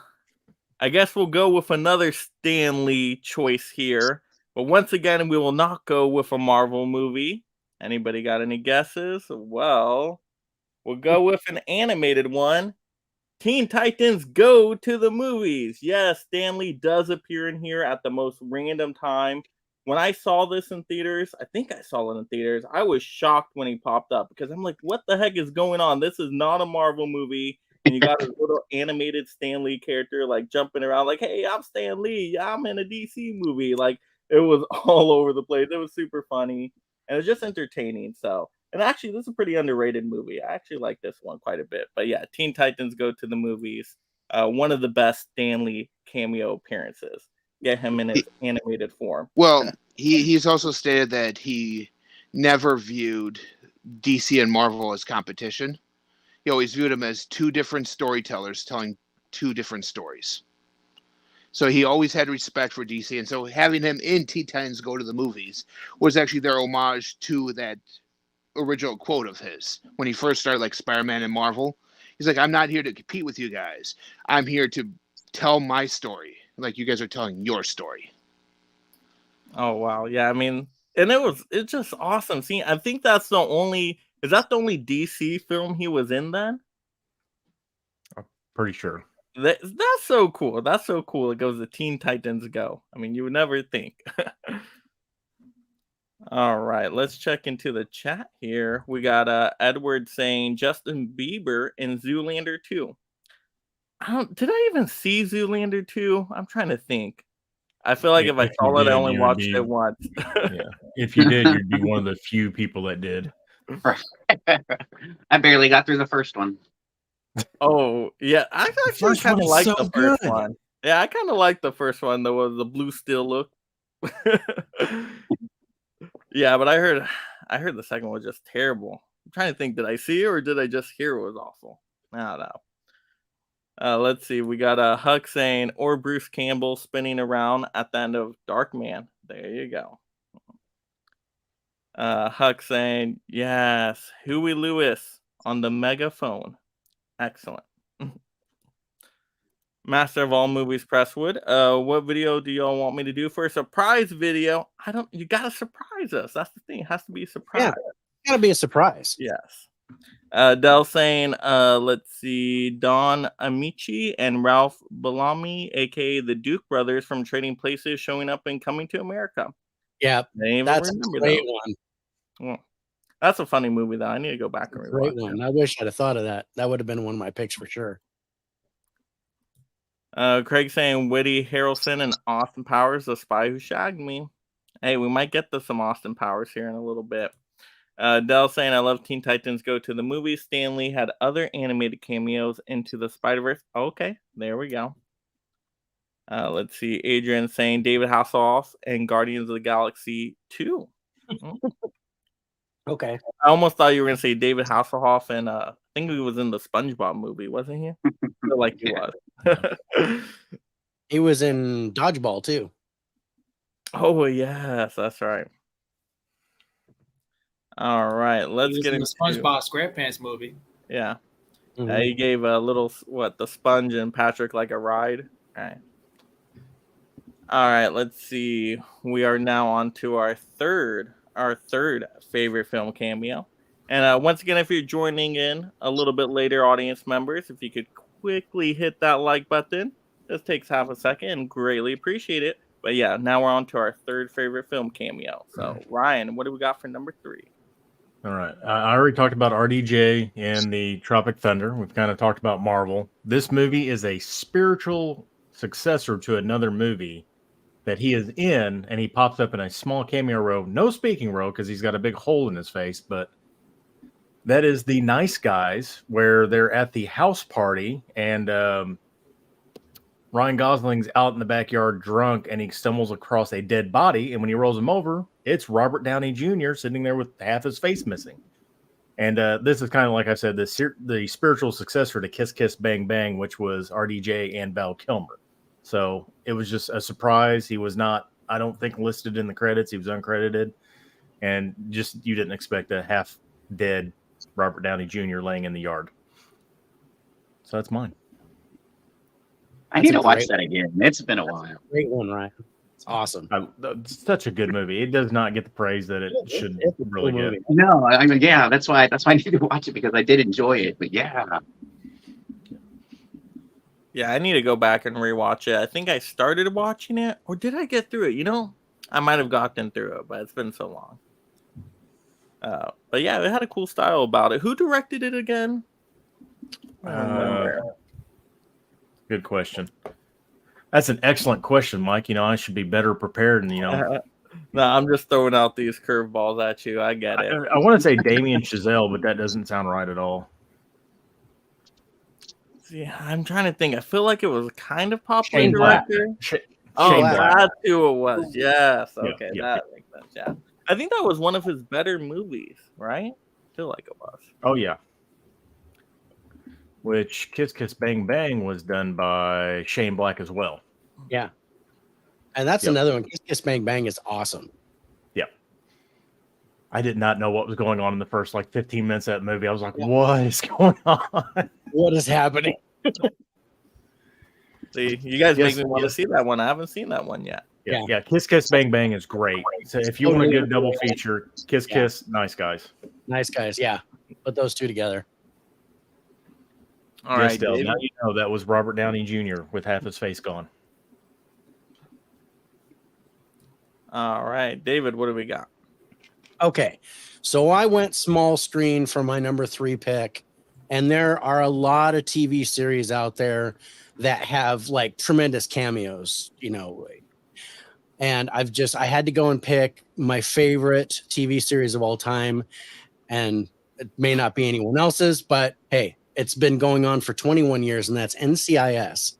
I guess we'll go with another Stan Lee choice here. But once again, we will not go with a Marvel movie. Anybody got any guesses? Well, we'll go with an animated one. Teen Titans Go to the Movies. Yes, Stan Lee does appear in here at the most random time. When I saw this in theaters, I think I saw it in theaters, I was shocked when he popped up because I'm like, what the heck is going on? This is not a Marvel movie. And you got a little animated Stan Lee character like jumping around like, hey, I'm Stan Lee. I'm in a DC movie. Like it was all over the place. It was super funny. And it was just entertaining. So, and actually, this is a pretty underrated movie. I actually like this one quite a bit. But yeah, Teen Titans Go to the Movies. One of the best Stan Lee cameo appearances. Get him in his animated form. Well, he's also stated that he never viewed DC and Marvel as competition. He always viewed them as two different storytellers telling two different stories. So he always had respect for DC, and so having him in Teen Titans Go to the Movies was actually their homage to that original quote of his when he first started like Spider-Man and Marvel. He's like, I'm not here to compete with you guys. I'm here to tell my story. Like you guys are telling your story. Oh wow. Yeah, I mean, and it's just awesome seeing. I think that's the only the only DC film he was in then? Pretty sure. That's so cool. That's so cool. It goes to Teen Titans Go. I mean, you would never think. All right, let's check into the chat here. We got Edward saying Justin Bieber in Zoolander 2. Did I even see Zoolander 2? I'm trying to think. I feel like if I saw it, I only watched it once. Yeah. If you did, you'd be one of the few people that did. I barely got through the first one. Oh, yeah. I actually first kind one of is like so the first good. one. Yeah, I kind of like the first one. There was the blue steel look. Yeah, but I heard the second one was just terrible. I'm trying to think, did I see it or did I just hear it was awful? I don't know. Let's see. We got Huck saying, or Bruce Campbell spinning around at the end of Darkman. There you go. Huck saying, yes, Huey Lewis on the megaphone. Excellent. Master of all movies, Presswood. What video do y'all want me to do for a surprise video? You gotta surprise us. That's the thing. It has to be a surprise. Yeah, gotta be a surprise. Yes. Dell saying, let's see, Don Amici and Ralph Bellamy, aka the Duke brothers from Trading Places, showing up and Coming to America. Yeah, that's a great one. Well, that's a funny movie, though. I need to go back and rewatch Great one. I wish I'd have thought of that. That would have been one of my picks for sure. Craig saying Woody Harrelson and Austin Powers, The Spy Who Shagged Me. Hey, we might get to some Austin Powers here in a little bit. Dell saying, I love Teen Titans Go to the Movies. Stan Lee had other animated cameos into the Spider-Verse. Okay, there we go. Let's see. Adrian saying David Hasselhoff and Guardians of the Galaxy 2. Okay. I almost thought you were going to say David Hasselhoff, and I think he was in the SpongeBob movie, wasn't he? I feel like he was. He was in Dodgeball too. Oh, yes, that's right. All right, let's get into the SpongeBob SquarePants movie. Yeah. Mhm. He gave a little, the sponge and Patrick like a ride. All right, let's see. We are now on to our third favorite film cameo. And once again, if you're joining in a little bit later, audience members, if you could quickly hit that like button. This takes half a second and greatly appreciate it. But yeah, now we're on to our third favorite film cameo. So, Ryan, what do we got for number 3? All right. I already talked about RDJ and the Tropic Thunder. We've kind of talked about Marvel. This movie is a spiritual successor to another movie that he is in, and he pops up in a small cameo role, no speaking role because he's got a big hole in his face, but that is The Nice Guys, where they're at the house party, and Ryan Gosling's out in the backyard drunk, and he stumbles across a dead body, and when he rolls him over, it's Robert Downey Jr. sitting there with half his face missing. And this is kind of, like I said, the spiritual successor to Kiss Kiss Bang Bang, which was RDJ and Val Kilmer. So it was just a surprise. He was not, I don't think, listed in the credits. He was uncredited. And just, you didn't expect a half dead Robert Downey Jr. laying in the yard. So that's mine. I need to watch that again. It's been a while. Great one, Ryan. It's awesome. It's such a good movie. It does not get the praise that it should really get. No, I mean, yeah, that's why I need to watch it, because I did enjoy it. But yeah. Yeah, I need to go back and rewatch it. I think I started watching it, or did I get through it? You know, I might have gotten through it, but it's been so long. But yeah, it had a cool style about it. Who directed it again? Good question. That's an excellent question, Mike. You know, I should be better prepared. And No, I'm just throwing out these curveballs at you. I get it. I want to say Damien Chazelle, but that doesn't sound right at all. Yeah, I'm trying to think. I feel like it was kind of popular Shane Black. director. Shane Black. That's who it was. Yes. Okay, yeah. that makes sense. Yeah, I think that was one of his better movies, right? I feel like it was. Oh yeah. Which Kiss Kiss Bang Bang was done by Shane Black as well. Yeah. And that's another one. Kiss Kiss Bang Bang is awesome. Yeah. I did not know what was going on in the first 15 minutes of that movie. I was like, what is going on? What is happening? See, you guys make me want to see that one. I haven't seen that one yet. Yeah. Kiss Kiss Bang Bang is great. So if you want a good double feature, Kiss Kiss, Nice Guys. Nice Guys. Yeah. Put those two together. All right, Dale, now you know that was Robert Downey Jr. with half his face gone. All right, David, what do we got? Okay. So I went small screen for my number 3 pick. And there are a lot of TV series out there that have tremendous cameos, you know. And I had to go and pick my favorite TV series of all time. And it may not be anyone else's, but hey, it's been going on for 21 years, and that's NCIS.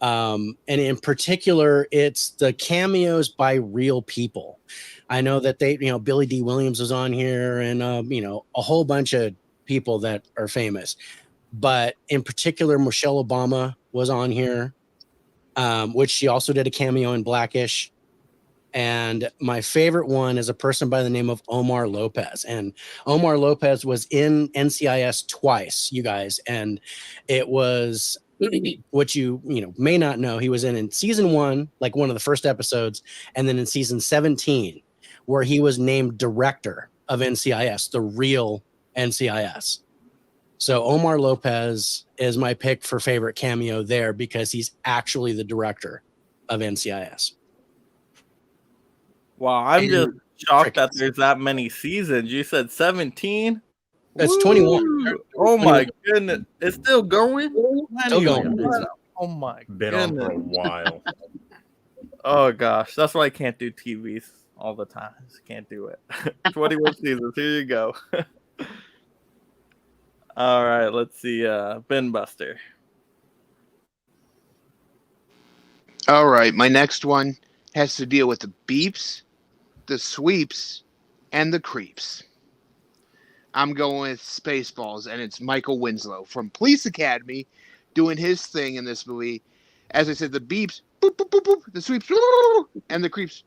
And in particular, it's the cameos by real people. I know that Billy D. Williams was on here, and a whole bunch of people that are famous. But in particular, Michelle Obama was on here, which she also did a cameo in Blackish. And my favorite one is a person by the name of Omar Lopez. And Omar Lopez was in NCIS twice, you guys. And it was what you may not know. He was in season 1, one of the first episodes, and then in season 17, where he was named director of NCIS, the real NCIS. So Omar Lopez is my pick for favorite cameo there, because he's actually the director of NCIS. Wow, I'm just shocked that there's that many seasons. You said 17? That's 21. Oh my goodness. It's still going? Still going. Oh my Been goodness. on for a while. Oh gosh, that's why I can't do TVs all the time. I just can't do it. 21 seasons. Here you go. All right, let's see. Ben Buster. All right, my next one has to deal with the beeps, the sweeps, and the creeps. I'm going with Spaceballs, and it's Michael Winslow from Police Academy doing his thing in this movie. As I said, the beeps, boop, boop, boop, boop, the sweeps, and the creeps.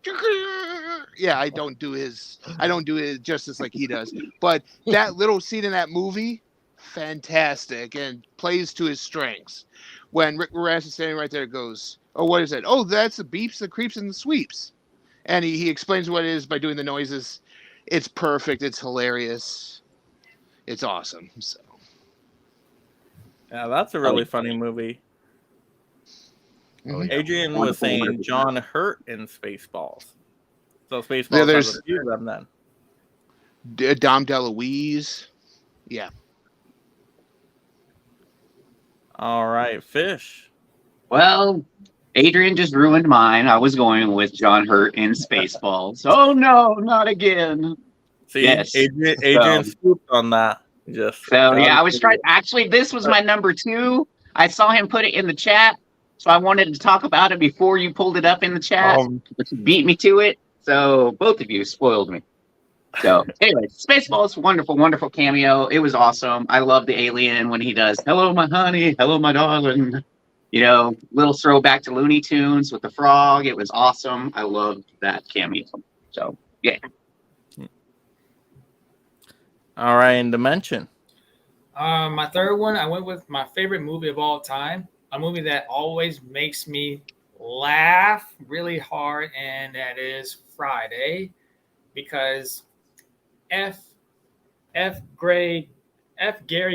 Yeah, I don't do it justice like he does. But that little scene in that movie, fantastic, and plays to his strengths. When Rick Moranis is standing right there, goes, "Oh, what is it? Oh, that's the beeps, the creeps, and the sweeps." And he explains what it is by doing the noises. It's perfect. It's hilarious. It's awesome. So, yeah, that's a really funny movie. Mhm. Adrian was saying John Hurt in Spaceballs. So Spaceballs has a few of them then. Dom DeLuise. Yeah. All right, Fish. Well, Adrian just ruined mine. I was going with John Hurt in Spaceballs. Oh no, not again. See, Yes. Adrian scooped on that. Just So got yeah, it. I was trying. Actually, this was my number 2. I saw him put it in the chat, so I wanted to talk about it before you pulled it up in the chat. But you beat me to it. So both of you spoiled me. So anyway, Spaceballs, wonderful, wonderful cameo. It was awesome. I love the alien when he does "Hello, my honey," "Hello, my darling." You know, little throwback to Looney Tunes with the frog. It was awesome. I loved that cameo. So yeah. All right, in Dimension. My third one, I went with my favorite movie of all time, a movie that always makes me laugh really hard, and that is Friday, because F. Gary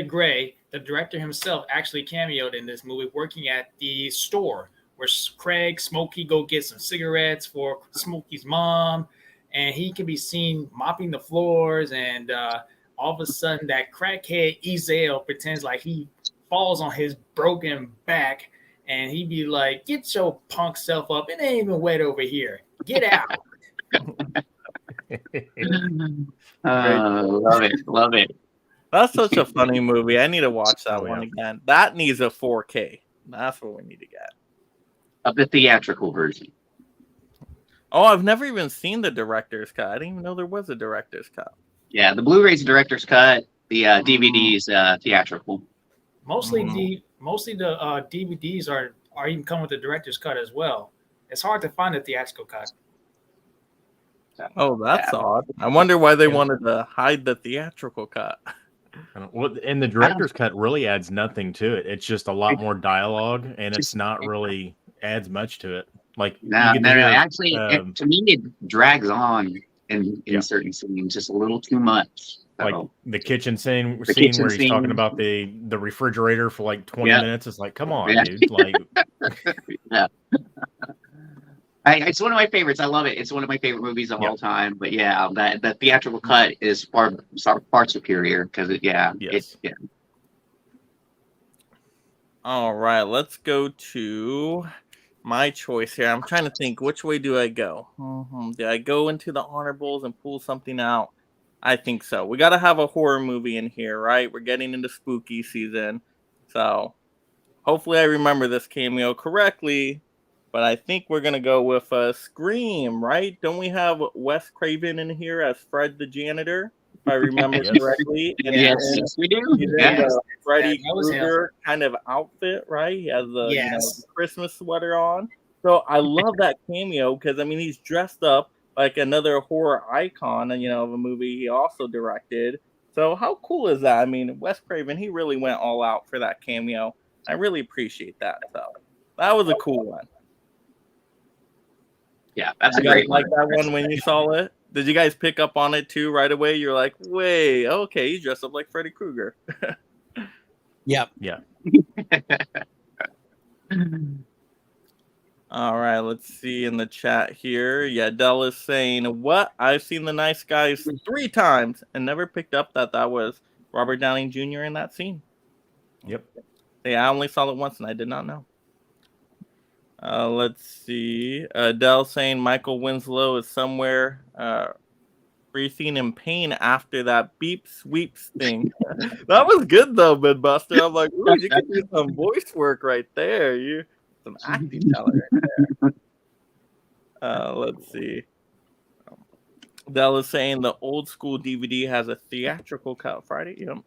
Gray, the director himself, actually cameoed in this movie, working at the store where Craig Smokey go get some cigarettes for Smokey's mom, and he can be seen mopping the floors, and all of a sudden that crackhead Ezel pretends like he falls on his broken back, and he'd be like, "Get your punk self up! It ain't even wet over here. Get out!" Love it, love it. That's such a funny movie. I need to watch that Oh, one yeah. again. That needs a 4K. That's what we need to get. Of the theatrical version. Oh, I've never even seen the director's cut. I didn't even know there was a director's cut. Yeah, the Blu-ray's director's cut. The DVD's theatrical. Mostly the DVDs are even come with the director's cut as well. It's hard to find a theatrical cut. Oh, that's odd. I wonder why they wanted to hide the theatrical cut. Well, and the director's cut really adds nothing to it. It's just a lot more dialogue, and it's not really adds much to it. Like No, you no, can no. hear, Actually, to me, it drags on in certain scenes just a little too much. So, like the kitchen scene kitchen where he's talking scene. about the refrigerator for like 20 Yeah. minutes. It's like, come on, Yeah. dude. Like, yeah. It's one of my favorites. I love it. It's one of my favorite movies of all time. But yeah, the theatrical cut is far superior because Yes. All right, let's go to my choice here. I'm trying to think, which way do I go? Do I go into the honorables and pull something out? I think so. We got to have a horror movie in here, right? We're getting into spooky season. So hopefully I remember this cameo correctly. But I think we're going to go with Scream, right? Don't we have Wes Craven in here as Fred the janitor, if I remember correctly? And Yes, we do. he's in the Freddy Krueger kind of outfit, right? He has the, the Christmas sweater on. So I love that cameo because, I mean, he's dressed up like another horror icon, of a movie he also directed. So how cool is that? I mean, Wes Craven, he really went all out for that cameo. I really appreciate that. So that was a cool one. Yeah, that's you a great guys one. like that one when you saw it? Did you guys pick up on it too right away? You're like, wait, okay, he's dressed up like Freddy Krueger. Yep. Yeah. All right, let's see in the chat here. Yeah, Dell is saying, what? I've seen The Nice Guys 3 times and never picked up that was Robert Downey Jr. in that scene. Yep. Yeah, I only saw it once and I did not know. Let's see. Dell saying Michael Winslow is somewhere breathing in pain after that beep sweeps thing. That was good though, Midbuster. I'm like, ooh, you can do some voice work right there. You some acting talent right there. Let's see. Dell is saying the old school DVD has a theatrical cut Friday. Yep.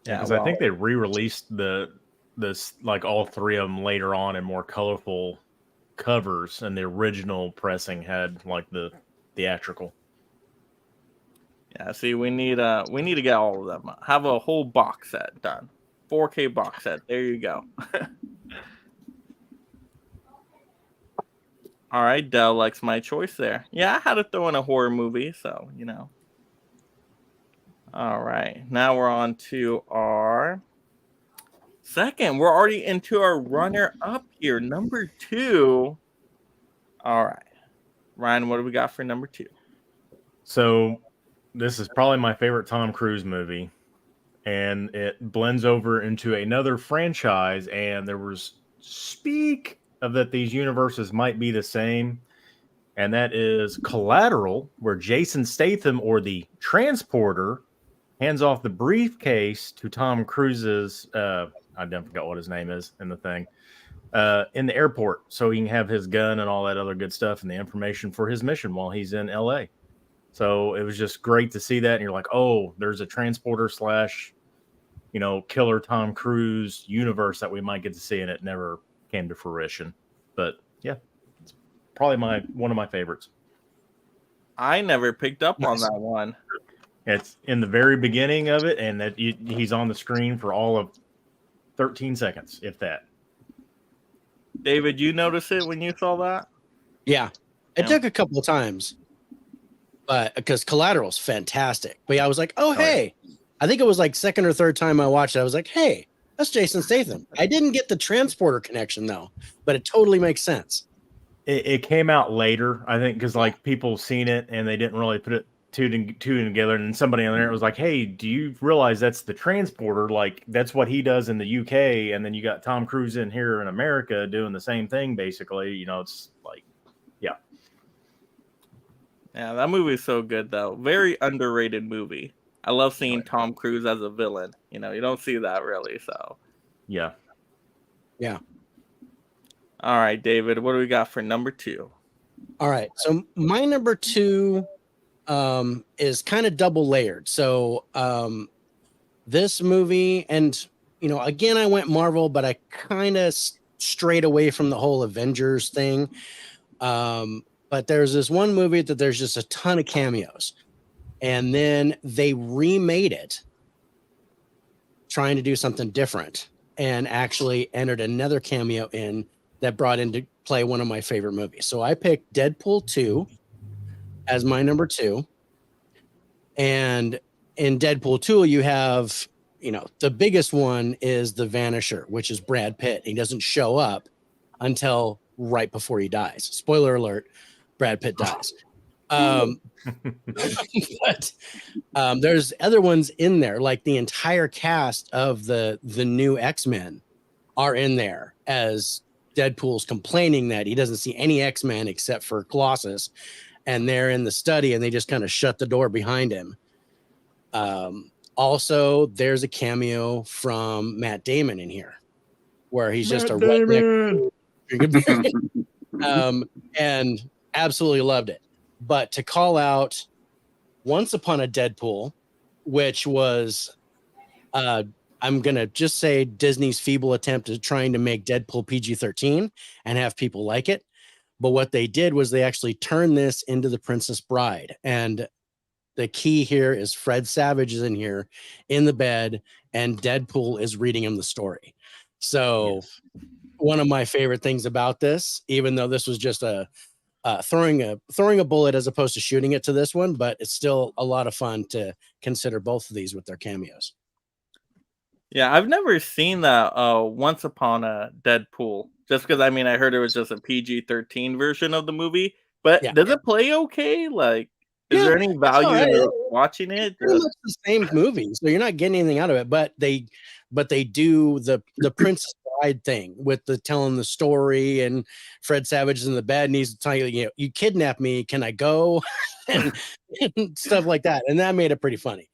Yeah, because I think they re-released this like all 3 of them later on in more colorful covers, and the original pressing had like the theatrical. Yeah, see, we need to get all of them. Have a whole box set done. 4K box set. There you go. All right, Dell likes my choice there. Yeah, I had to throw in a horror movie, so All right, now we're on to our second. We're already into our runner-up here, number 2. All right, Ryan, what do we got for number 2? So this is probably my favorite Tom Cruise movie, and it blends over into another franchise. And there was speak of that these universes might be the same, and that is Collateral, where Jason Statham, or the Transporter, hands off the briefcase to Tom Cruise's I don't forgot what his name is in the thing, in the airport, so he can have his gun and all that other good stuff and the information for his mission while he's in LA. So it was just great to see that, and you're like, oh, there's a Transporter slash, killer Tom Cruise universe that we might get to see, and it never came to fruition. But yeah, it's probably one of my favorites. I never picked up on Nice. that one. It's in the very beginning of it, and that he's on the screen for all of 13 seconds, if that. David, you notice it when you saw that? Yeah, it Yeah. took a couple of times, but because Collateral's fantastic. But yeah, I was like, oh, hey, I think it was like second or third time I watched it. I was like, hey, that's Jason Statham. I didn't get the Transporter connection though, but it totally makes sense. It came out later, I think, because like people seen it and they didn't really put it two together, and then somebody on there was like, hey, do you realize that's the Transporter? Like, that's what he does in the UK, and then you got Tom Cruise in here in America doing the same thing, basically. It's like, yeah. Yeah, that movie is so good, though. Very underrated movie. I love seeing Tom Cruise as a villain. You don't see that really, so. Yeah. All right, David, what do we got for number 2? All right, so my number 2 is kind of double layered. So this movie, and again, I went Marvel, but I kind of strayed away from the whole Avengers thing. But there's this one movie that there's just a ton of cameos, and then they remade it, trying to do something different, and actually entered another cameo in that brought into play one of my favorite movies. So I picked Deadpool 2 as my number 2. And in Deadpool 2, you have, the biggest one is the Vanisher, which is Brad Pitt. He doesn't show up until right before he dies. Spoiler alert, Brad Pitt dies. But there's other ones in there, like the entire cast of the new X-Men are in there, as Deadpool's complaining that he doesn't see any X-Men except for Colossus, and they're in the study and they just kind of shut the door behind him. Also, there's a cameo from Matt Damon in here, where he's just a redneck. And absolutely loved it. But to call out Once Upon a Deadpool, which was I'm going to just say Disney's feeble attempt at trying to make Deadpool PG-13 and have people like it. But what they did was they actually turned this into The Princess Bride. And the key here is Fred Savage is in here in the bed, and Deadpool is reading him the story. So one of my favorite things about this, even though this was just throwing a bullet as opposed to shooting it to this one, but it's still a lot of fun to consider both of these with their cameos. Yeah, I've never seen that Once Upon a Deadpool. Just because, I heard it was just a PG-13 version of the movie. But does it play okay? Like, is there any value in watching it? It's pretty much the same movie, so you're not getting anything out of it. But they do the Princess Bride thing with the telling the story, and Fred Savage is in the bed and he's telling you, you kidnapped me, can I go? and stuff like that. And that made it pretty funny.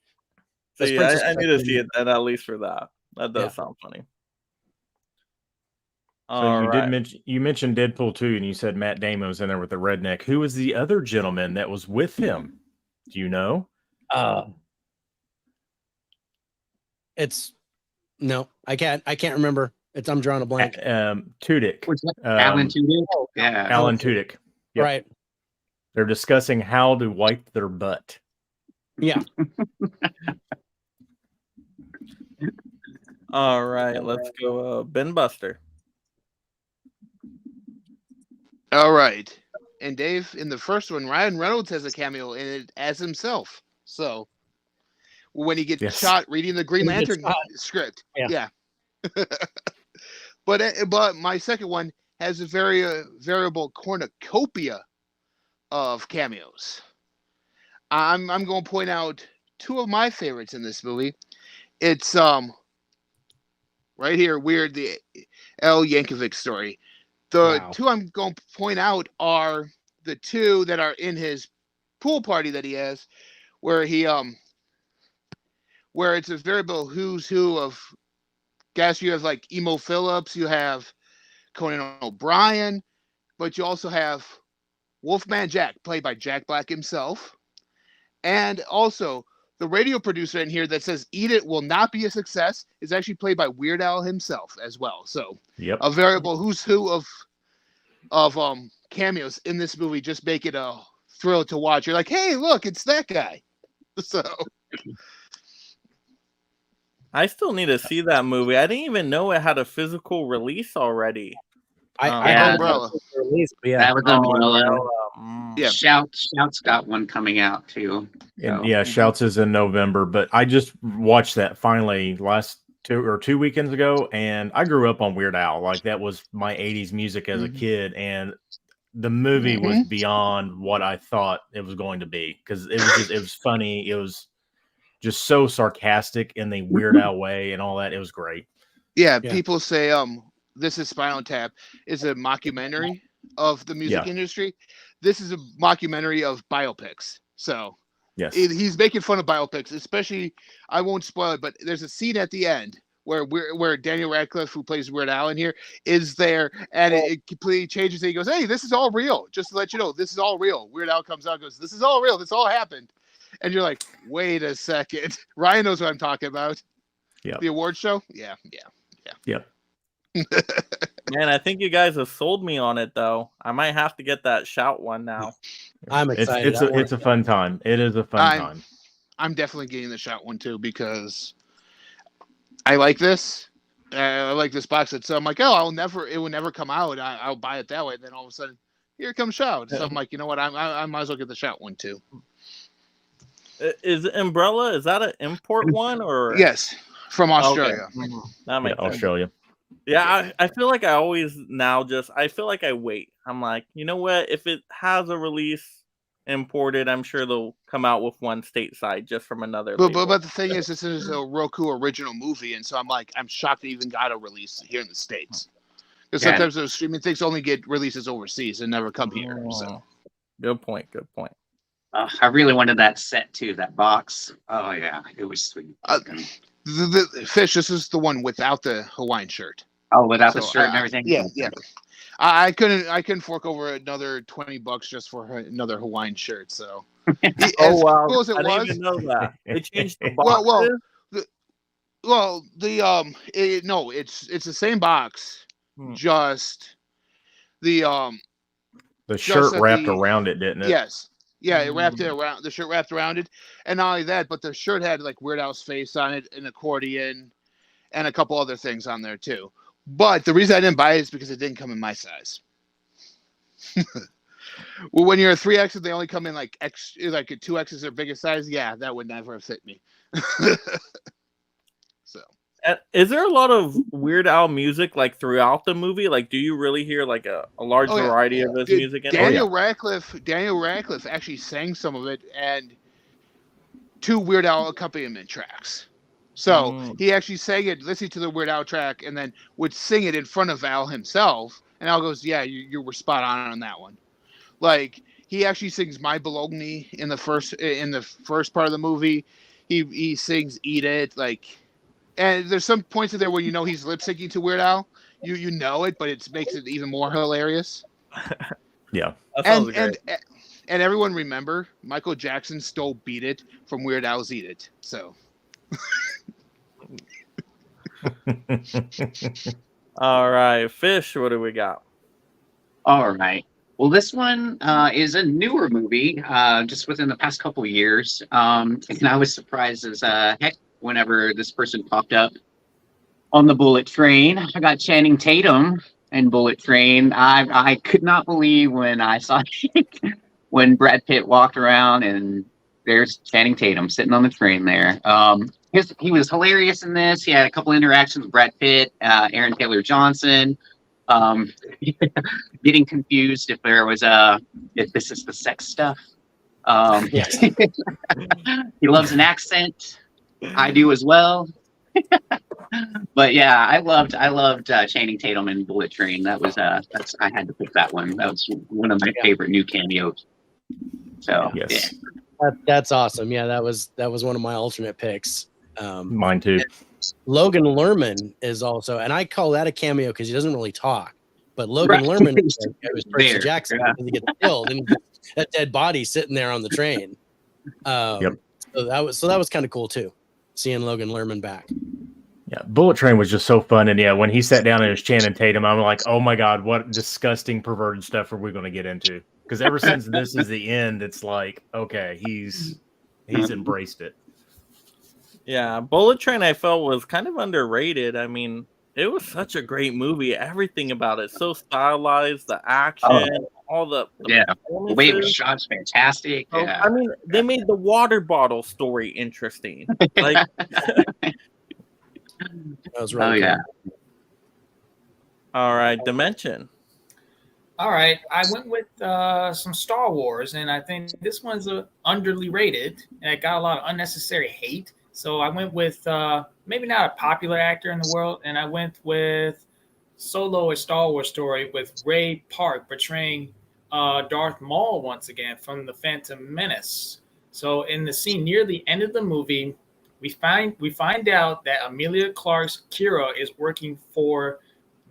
So yeah, I need to see it then, at least for that. That does sound funny. So you mentioned Deadpool 2, and you said Matt Damon was in there with the redneck. Who was the other gentleman that was with him? Do you know? It's no, I can't remember. I'm drawing a blank. Tudyk. Alan Tudyk. Yeah, Alan Tudyk. Yep. Right. They're discussing how to wipe their butt. Yeah. All right, let's go Ben Buster. All right. And Dave, in the first one, Ryan Reynolds has a cameo in it as himself. So when he gets shot reading the Green Lantern script. Yeah. But my second one has a very variable cornucopia of cameos. I'm going to point out two of my favorites in this movie. It's right here, Weird, the L. Yankovic story. The Wow. two I'm going to point out are the two that are in his pool party that he has, where where it's a variable who's who of guys. You have like Emo Phillips, you have Conan O'Brien, but you also have Wolfman Jack, played by Jack Black himself, and also the radio producer in here that says "Eat It" will not be a success is actually played by Weird Al himself as well. So Yep. a variable who's who of cameos in this movie just make it a thrill to watch. You're like, hey, look, it's that guy. So I still need to see that movie. I didn't even know it had a physical release already. I Yeah. heard Umbrella. that was released, but yeah. That was Umbrella. Yeah. Shout's got one coming out too. And So, yeah, Shouts is in November, but I just watched that finally last 2 weekends ago, and I grew up on Weird Al. Like that was my 80s music as a kid, and the movie was beyond what I thought it was going to be, because it was funny. It was just so sarcastic in the Weird Al way and all that. It was great. Yeah, Yeah. people say this is Spinal Tap is a mockumentary of the music industry. This is a mockumentary of biopics. So Yes. he's making fun of biopics, especially, I won't spoil it, but there's a scene at the end where Daniel Radcliffe, who plays Weird Al in here, is there, and it completely changes. And he goes, "Hey, this is all real. Just to let you know, this is all real." Weird Al comes out and goes, "This is all real. This all happened." And you're like, "Wait a second." Ryan knows what I'm talking about. Yep. The award show. Yeah. Yep. Man, I think you guys have sold me on it, though. I might have to get that Shout one now. I'm excited. It's a fun time. It is a fun time. I'm definitely getting the Shout one too, because I like this. I like this box set. So I'm like, oh, it will never come out. I'll buy it that way. Then all of a sudden, here comes Shout. So I'm like, you know what? I might as well get the Shout one too. Is Umbrella, is that an import one or? Yes, from Australia. Okay. That makes sense. Australia. Yeah, I feel like I always I feel like I wait. I'm like, you know what? If it has a release imported, I'm sure they'll come out with one stateside just from another. But the thing is, this is a Roku original movie, and so I'm shocked it even got a release here in the States. Because sometimes those streaming things only get releases overseas and never come here. So. Good point. I really wanted that set too, that box. Oh yeah, it was sweet. The Fish, this is the one without the Hawaiian shirt. Oh, without the shirt and everything. Yeah. I couldn't fork over another $20 just for another Hawaiian shirt. So, Oh wow! cool as it I didn't was, even know that they changed the box. It's the same box, just the shirt that wrapped around it, didn't it? Yes. Yeah, it wrapped it around. The shirt wrapped around it, and not only that, but the shirt had like Weird Al's face on it, an accordion, and a couple other things on there too. But the reason I didn't buy it is because it didn't come in my size. Well, when you're a 3X, they only come in like a 2X is their biggest size. Yeah, that would never have fit me. So, is there a lot of Weird Al music like throughout the movie? Like, do you really hear like a large variety of his music in Daniel Radcliffe actually sang some of it, and 2 Weird Al accompaniment tracks. So he actually sang it, listening to the Weird Al track, and then would sing it in front of Al himself. And Al goes, "Yeah, you were spot on that one." Like, he actually sings "My Bologna" in the first part of the movie. He sings "Eat It," like, and there's some points in there where you know he's lip syncing to Weird Al. You know it, but it makes it even more hilarious. Yeah, and everyone remember Michael Jackson stole "Beat It" from Weird Al's "Eat It." So. All right, Fish, what do we got? All right. Well, this one is a newer movie, just within the past couple of years. And I was surprised as heck whenever this person popped up on the Bullet Train. I got Channing Tatum and Bullet Train. I could not believe when I saw when Brad Pitt walked around and there's Channing Tatum sitting on the train there. He was hilarious in this. He had a couple interactions with Brad Pitt, Aaron Taylor Johnson. Getting confused if this is the sex stuff. Yes. He loves an accent. I do as well. But yeah, I loved Channing Tatum in Bullet Train. That's I had to pick that one. That was one of my favorite new cameos. So Yes. That's awesome. Yeah, that was one of my alternate picks. Mine too. Logan Lerman is also, and I call that a cameo because he doesn't really talk. But Logan Right. Lerman is Percy There, Jackson yeah. because he gets killed and that dead body sitting there on the train. Yep. So that was kind of cool too, seeing Logan Lerman back. Yeah, Bullet Train was just so fun, and yeah, when he sat down and it was Channing Tatum, I'm like, oh my god, what disgusting perverted stuff are we going to get into? Because ever since this is the end, it's like, okay, he's embraced it. Yeah, Bullet Train I felt was kind of underrated. I mean, it was such a great movie. Everything about it so stylized, the action, all the the way it was shot is fantastic. Oh, Yeah. I mean, they made the water bottle story interesting. Like, That was really cool. Yeah. all right, Dimension. All right, I went with some Star Wars, and I think this one's underly rated, and it got a lot of unnecessary hate. So I went with maybe not a popular actor in the world, and I went with Solo: A Star Wars Story with Ray Park portraying Darth Maul once again from The Phantom Menace. So in the scene near the end of the movie, we find out that Amelia Clark's Kira is working for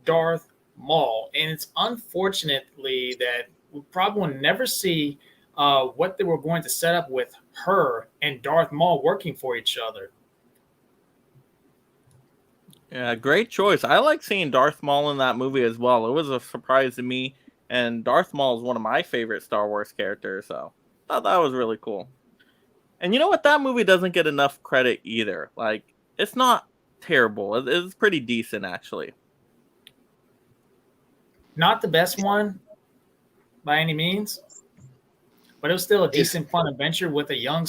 Darth Maul, and it's unfortunately that we probably will never see what they were going to set up with her and Darth Maul working for each other. Yeah, great choice. I like seeing Darth Maul in that movie as well. It was a surprise to me, and Darth Maul is one of my favorite Star Wars characters, so I thought that was really cool. And you know what? That movie doesn't get enough credit either. Like, it's not terrible. It's pretty decent, actually. Not the best one by any means, but it was still a decent, fun adventure with a young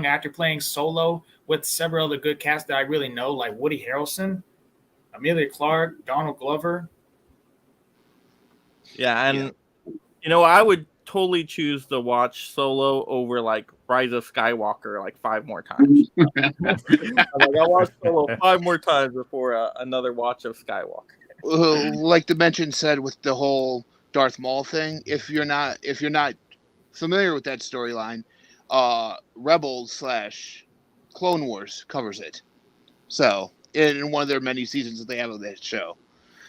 actor playing Solo with several other good casts that I really know, like Woody Harrelson, Amelia Clark, Donald Glover. Yeah, and you know, I would totally choose to watch Solo over like Rise of Skywalker like 5 more times. I watched Solo 5 more times before another watch of Skywalker. Like Dimension said with the whole Darth Maul thing, if you're not familiar with that storyline, Rebels / Clone Wars covers it. So in one of their many seasons that they have of that show,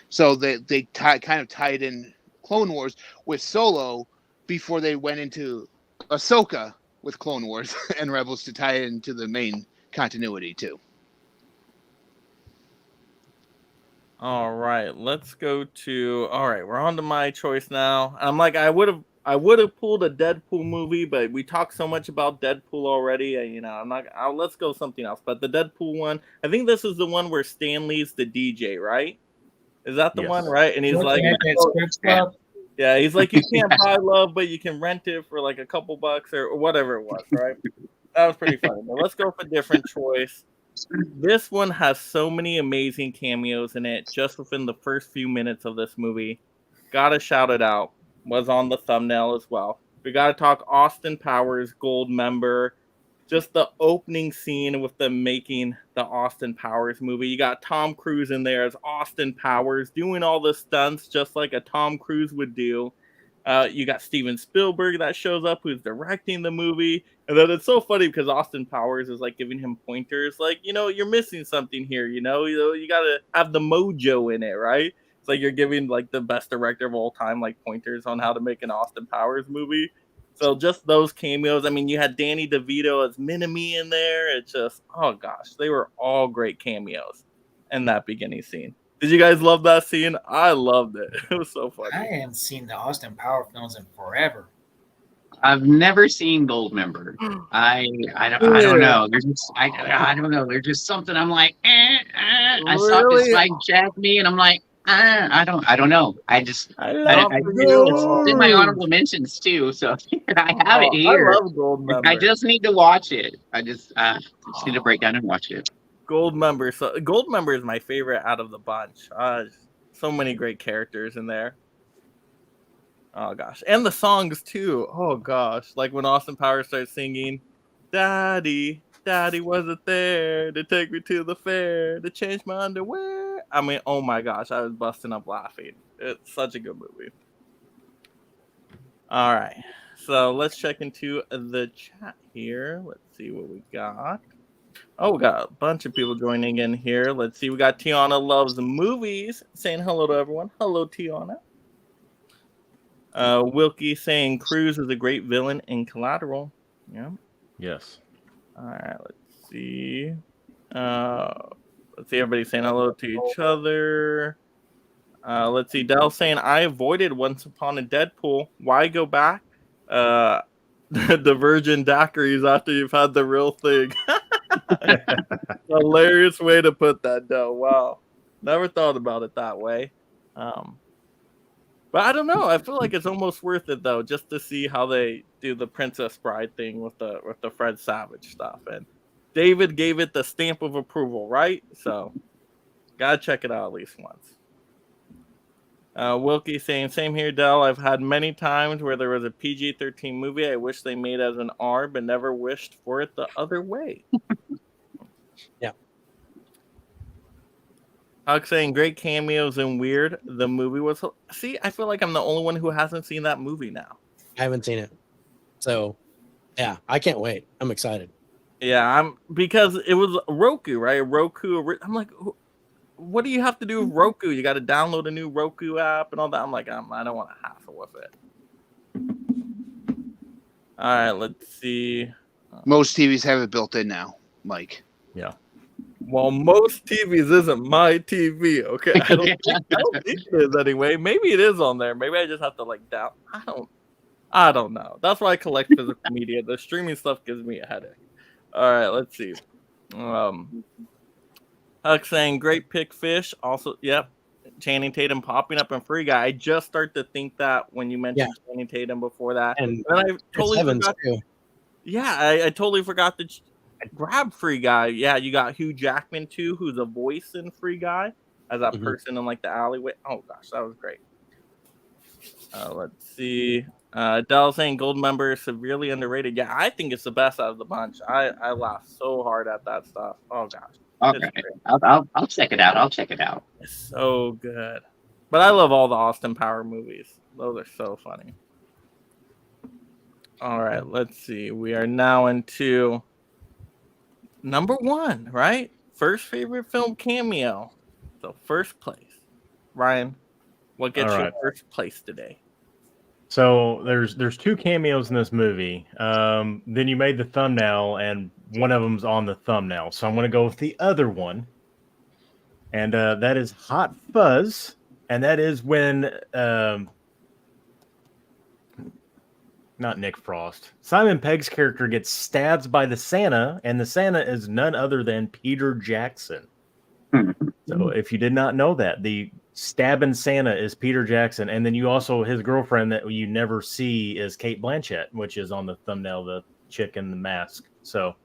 so they kind of tied in Clone Wars with Solo before they went into Ahsoka with Clone Wars and Rebels to tie it into the main continuity too. All right, let's go to. All right, we're on to my choice now. I'm like, I would have pulled a Deadpool movie, but we talked so much about Deadpool already. You know, I'm not. Let's go something else. But the Deadpool one, I think this is the one where Stan Lee's the DJ, right? Is that the one, right? And he's like, yeah, he's like, you can't buy love, but you can rent it for like a couple bucks or whatever it was, right? That was pretty funny. But let's go for a different choice. This one has so many amazing cameos in it just within the first few minutes of this movie. Gotta shout it out. Was on the thumbnail as well. We gotta talk Austin Powers, Gold Member. Just the opening scene with them making the Austin Powers movie. You got Tom Cruise in there as Austin Powers doing all the stunts just like a Tom Cruise would do. You got Steven Spielberg that shows up who's directing the movie. And then it's so funny because Austin Powers is like giving him pointers like, you know, you're missing something here, you got to have the mojo in it, right? It's like you're giving like the best director of all time like pointers on how to make an Austin Powers movie. So just those cameos. I mean, you had Danny DeVito as Minimi in there. It's just, oh gosh, they were all great cameos in that beginning scene. Did you guys love that scene? I loved it. It was so funny. I haven't seen the Austin Powers films in forever. I've never seen Gold Member. I don't know. There's just, I don't know. There's just something I'm like, I saw this like Jack me, and I'm like, I don't know. I it's in my honorable mentions too, so I have it here. I love Gold Member. I just need to watch it. I just need to break down and watch it. Gold Member. So Gold Member is my favorite out of the bunch. So many great characters in there. Oh gosh, and the songs too. Oh gosh, like when Austin Powers starts singing, "Daddy, Daddy wasn't there to take me to the fair to change my underwear." I mean, oh my gosh, I was busting up laughing. It's such a good movie. All right, so let's check into the chat here. Let's see what we got. Oh, we got a bunch of people joining in here. Let's see. We got Tiana Loves Movies saying hello to everyone. Hello, Tiana. Wilkie saying Cruz is a great villain in Collateral. Yeah. Yes. All right. Let's see. Everybody saying hello to each other. Let's see. Dell saying I avoided Once Upon a Deadpool. Why go back? The virgin daiquiris after you've had the real thing. Hilarious way to put that, Dell. Wow. Never thought about it that way. But I don't know. I feel like it's almost worth it though, just to see how they do the Princess Bride thing with the Fred Savage stuff. And David gave it the stamp of approval, right? So gotta check it out at least once. Wilkie saying, same here, Dell. I've had many times where there was a PG-13 movie I wish they made as an R, but never wished for it the other way. Yeah. Huck saying great cameos and weird. The movie was. See, I feel like I'm the only one who hasn't seen that movie now. I haven't seen it. So, yeah, I can't wait. I'm excited. Yeah, because it was Roku, right? Roku. I'm like, what do you have to do with Roku? You got to download a new Roku app and all that. I'm like, I don't want to hassle with it. All right, let's see. Most TVs have it built in now, Mike. Yeah. Well, most TVs isn't my TV, okay? I don't think it is anyway. Maybe it is on there. Maybe I just have to down. I don't know. That's why I collect physical media. The streaming stuff gives me a headache. All right, let's see. Huck saying great pick, Fish. Also, yep. Channing Tatum popping up in Free Guy. I just start to think that when you mentioned Channing Tatum before that, and I totally forgot. Too. Yeah, I totally forgot to grab Free Guy. Yeah, you got Hugh Jackman too, who's a voice in Free Guy as that person in the alleyway. Oh gosh, that was great. Let's see. Dell saying Gold Member is severely underrated. Yeah, I think it's the best out of the bunch. I laughed so hard at that stuff. Oh gosh. Okay, I'll check it out. I'll check it out. It's so good. But I love all the Austin Power movies. Those are so funny. All right, let's see. We are now into number 1, right? First favorite film cameo. So first place. Ryan, what gets you first place today? So there's 2 cameos in this movie. Then you made the thumbnail, and one of them's on the thumbnail. So I'm going to go with the other one, and that is Hot Fuzz, and that is when not Nick Frost, Simon Pegg's character gets stabbed by the Santa, and the Santa is none other than Peter Jackson. So if you did not know that, the stabbing Santa is Peter Jackson, and then you also, his girlfriend that you never see is Kate Blanchett, which is on the thumbnail, the chick in the mask. So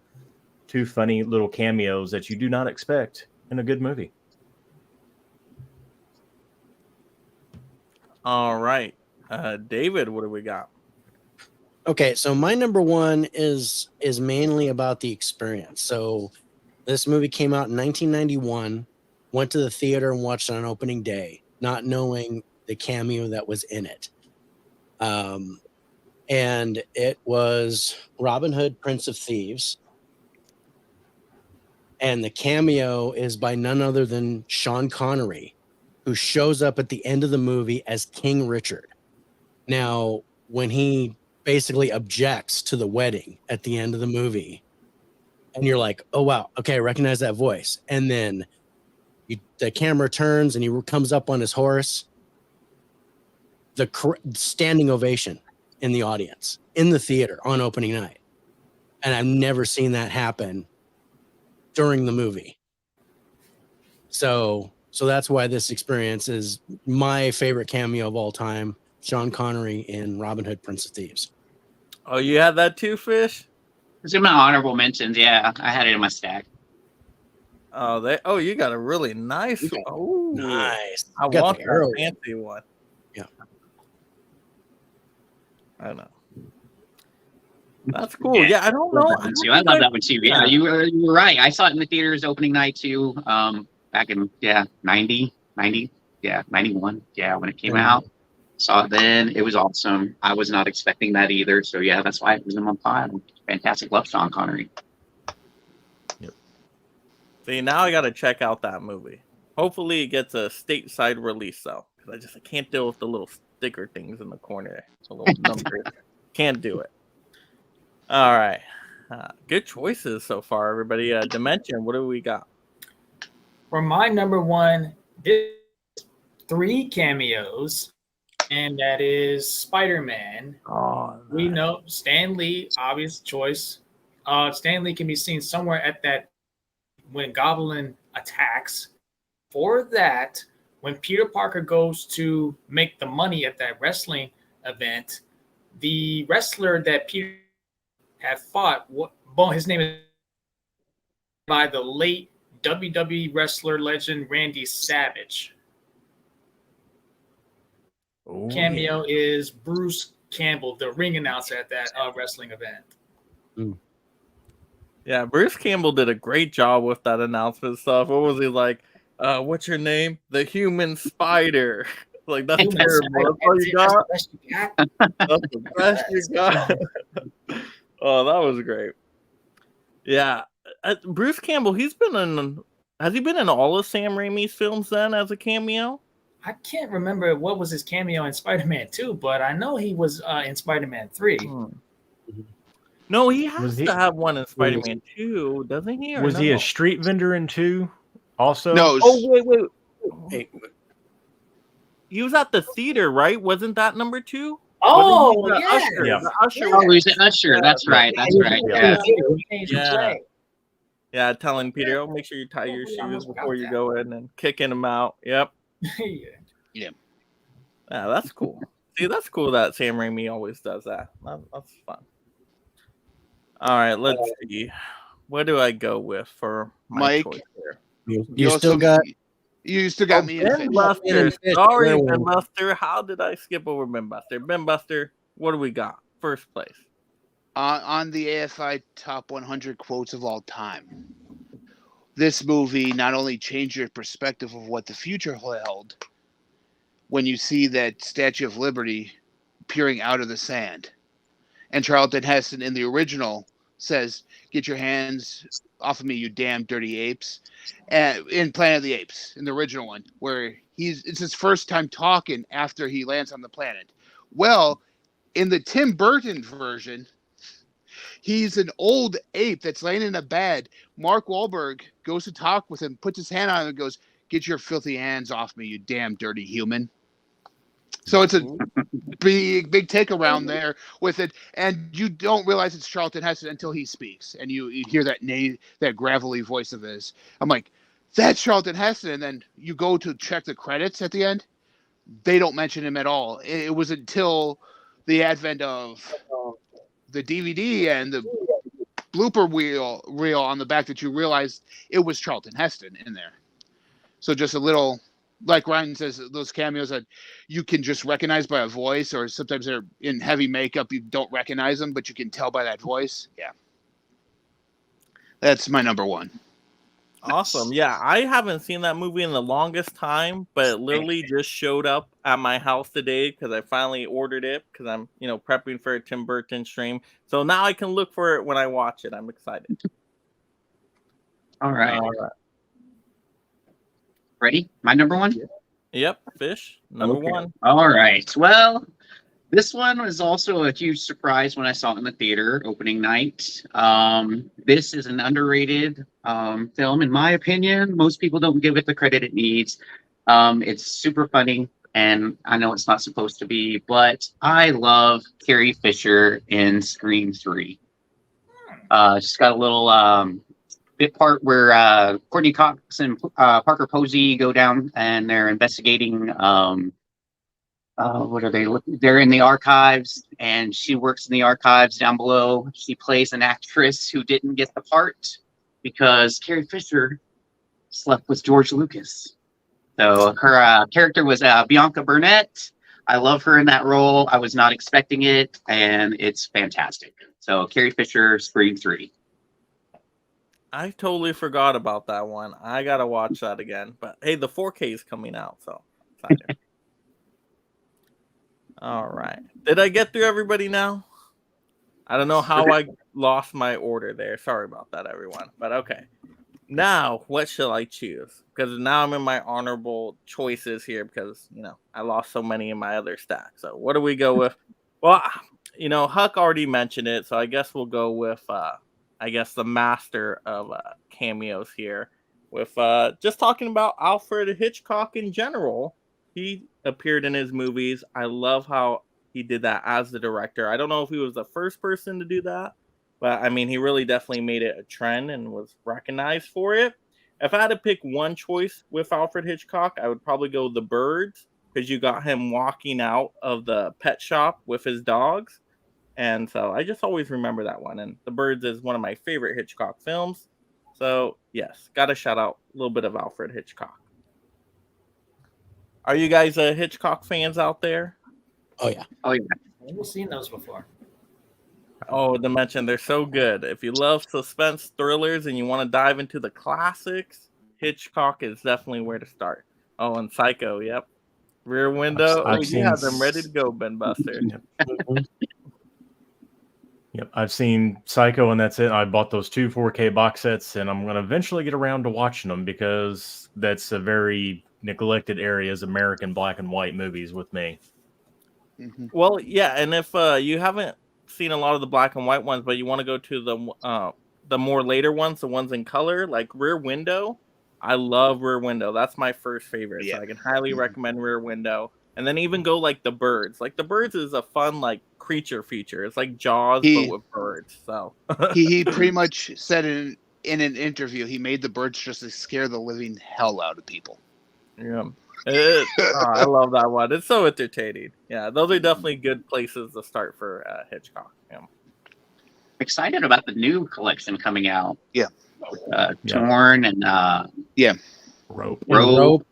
2 funny little cameos that you do not expect in a good movie. All right. David, what do we got? Okay, so my number 1 is mainly about the experience. So this movie came out in 1991. Went to the theater and watched it on opening day, not knowing the cameo that was in it. And it was Robin Hood, Prince of Thieves. And the cameo is by none other than Sean Connery, who shows up at the end of the movie as King Richard. Now, when he basically objects to the wedding at the end of the movie, and you're like, oh, wow, okay, I recognize that voice. And then the camera turns and he comes up on his horse. The standing ovation in the audience, in the theater on opening night. And I've never seen that happen during the movie. So that's why this experience is my favorite cameo of all time. Sean Connery in Robin Hood, Prince of Thieves. Oh, you had that too, Fish? It's in my honorable mentions. Yeah, I had it in my stack. Oh, you got a really nice one. Oh, nice. I want that fancy one. Yeah. I know. That's cool. Yeah, I don't know. I love that one too. Yeah, you were right. I saw it in the theaters opening night too. Back in 90, yeah, 91. Yeah, when it came out. Saw it then. It was awesome. I was not expecting that either. So yeah, that's why it was in my pile. Fantastic love song, Connery. Yep. See, now I got to check out that movie. Hopefully, it gets a stateside release though, because I can't deal with the little sticker things in the corner. The little numbers. Can't do it. All right. Good choices so far, everybody. Dimension, what do we got? For my number one, this 3 cameos, and that is Spider-Man. Oh, we know Stan Lee, obvious choice. Stan Lee can be seen somewhere at that when Goblin attacks. For that, when Peter Parker goes to make the money at that wrestling event, the wrestler that Peter had fought, his name is by the late WWE wrestler legend Randy Savage. Oh, Cameo is Bruce Campbell, the ring announcer at that wrestling event. Yeah, Bruce Campbell did a great job with that announcement stuff. What was he like? What's your name? The Human Spider. Like, that's terrible. That's all you got? That's the best you got. Oh, that was great. Yeah. Bruce Campbell, has he been in all of Sam Raimi's films then as a cameo? I can't remember what was his cameo in Spider-Man 2, but I know he was in Spider-Man 3. No, he has to have one in Spider-Man 2, doesn't he? Was he a street vendor in 2 also? No. Oh, wait. He was at the theater, right? Wasn't that number 2? Oh, yeah. Usher. Yeah. The Usher. Oh, he's an Usher. That's right. Yeah, telling Peter, make sure you tie your shoes before you go in and kicking him out. Yep. Yeah. Yeah, that's cool. See, that's cool that Sam Raimi always does that. That's fun. All right, let's see. What do I go with for my Mike? choice here? You still got me. Ben Buster. Sorry, Ben Buster. How did I skip over Ben Buster? Ben Buster, what do we got? First place. On the AFI Top 100 Quotes of All Time. This movie not only changed your perspective of what the future held when you see that Statue of Liberty peering out of the sand. And Charlton Heston in the original says, "Get your hands off of me, you damn dirty apes." In Planet of the Apes, in the original one, where it's his first time talking after he lands on the planet. Well, in the Tim Burton version, he's an old ape that's laying in a bed. Mark Wahlberg goes to talk with him, puts his hand on him and goes, "Get your filthy hands off me, you damn dirty human." So it's a big take around there with it, and you don't realize it's Charlton Heston until he speaks, and you hear that gravelly voice of his. I'm like, that's Charlton Heston, and then you go to check the credits at the end. They don't mention him at all. It was until the advent of the DVD and the blooper reel on the back that you realized it was Charlton Heston in there. So just a little. Like Ryan says, those cameos that you can just recognize by a voice, or sometimes they're in heavy makeup, you don't recognize them, but you can tell by that voice. Yeah. That's my number one. Awesome. Yeah, I haven't seen that movie in the longest time, but it literally just showed up at my house today because I finally ordered it because I'm, prepping for a Tim Burton stream. So now I can look for it when I watch it. I'm excited. All right. Ready? My number one? Yep, Fish. Number one. All right. Well, this one was also a huge surprise when I saw it in the theater opening night. This is an underrated film, in my opinion. Most people don't give it the credit it needs. It's super funny, and I know it's not supposed to be, but I love Carrie Fisher in Scream 3. She's got a little bit part where Courtney Cox and Parker Posey go down and they're investigating. What are they looking? They're in the archives, and she works in the archives down below. She plays an actress who didn't get the part because Carrie Fisher slept with George Lucas. So her character was Bianca Burnett. I love her in that role. I was not expecting it, and it's fantastic. So Carrie Fisher, Scream 3. I totally forgot about that one. I gotta watch that again. But hey, the 4K is coming out, so excited. All right. Did I get through everybody now? I don't know how I lost my order there. Sorry about that, everyone. But okay. Now, what shall I choose? Because now I'm in my honorable choices here because, I lost so many in my other stack. So what do we go with? Well, Huck already mentioned it, so I guess we'll go with, the master of cameos here with just talking about Alfred Hitchcock in general. He appeared in his movies. I love how he did that as the director. I don't know if he was the first person to do that, but I mean, he really definitely made it a trend and was recognized for it. If I had to pick one choice with Alfred Hitchcock, I would probably go The Birds, because you got him walking out of the pet shop with his dogs. And so I just always remember that one. And The Birds is one of my favorite Hitchcock films. So, yes, got to shout out a little bit of Alfred Hitchcock. Are you guys Hitchcock fans out there? Oh, yeah. Oh, yeah. I've never seen those before. Oh, to mention, they're so good. If you love suspense thrillers and you want to dive into the classics, Hitchcock is definitely where to start. Oh, and Psycho, yep. Rear Window. I've You have them ready to go, Ben Buster. Yep, I've seen Psycho, and that's it. I bought those 2 4K box sets, and I'm going to eventually get around to watching them because that's a very neglected area as American black and white movies with me. Mhm. Well, yeah, and if you haven't seen a lot of the black and white ones, but you want to go to the more later ones, the ones in color, like Rear Window. I love Rear Window. That's my first favorite. Yeah. So I can highly Mhm. recommend Rear Window. And then even go like The Birds. Like The Birds is a fun like creature feature. It's like Jaws but He- with birds. So He pretty much said in an interview he made The Birds just to scare the living hell out of people. yeah. I love that one. It's so entertaining. Yeah, those are definitely good places to start for Hitchcock. Yeah. Excited about the new collection coming out. Yeah. Torn and Rope. Rope.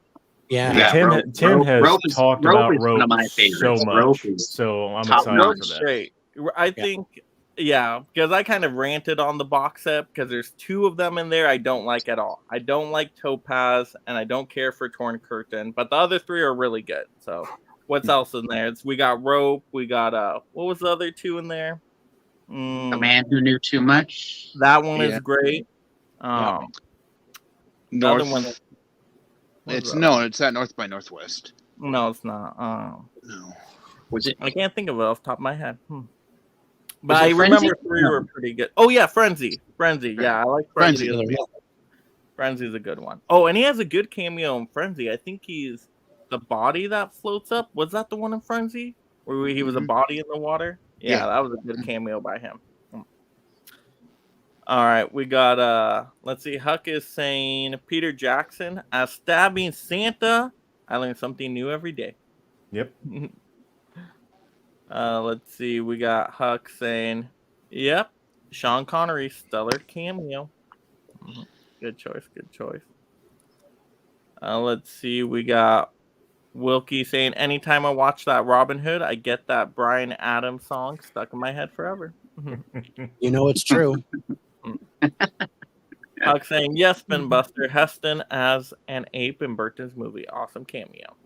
Yeah. Yeah, Tim has Rope is talked one about of Rope my so favorites. much, Rope is so I'm top excited notch. for that. Great. I think, because I kind of ranted on the box set because there's 2 of them in there I don't like at all. I don't like Topaz and I don't care for Torn Curtain, but the other 3 are really good. So what's else in there? We got Rope. We got what was the other 2 in there? The Man Who Knew Too Much. That one is Yeah. great. The other North. one. It's not North by Northwest. No, it's not. No. Was it? I can't think of it off the top of my head. But Was I it Frenzy? remember 3 were pretty good. Oh yeah, Frenzy. Yeah, I like Frenzy. Frenzy. Frenzy's a good one. Oh, and he has a good cameo in Frenzy. I think he's the body that floats up. Was that the one in Frenzy? Where he was a Mhm. body in the water? Yeah, Yeah. that was a good cameo by him. All right, we got let's see, Huck is saying Peter Jackson as stabbing Santa. I learn something new every day. Yep. Let's see, we got Huck saying, yep, Sean Connery, stellar cameo. Good choice. Let's see, we got Wilkie saying, anytime I watch that Robin Hood, I get that Bryan Adams song stuck in my head forever. You know it's true. Huck saying, yes, Ben Buster, Heston as an ape in Burton's movie. Awesome cameo.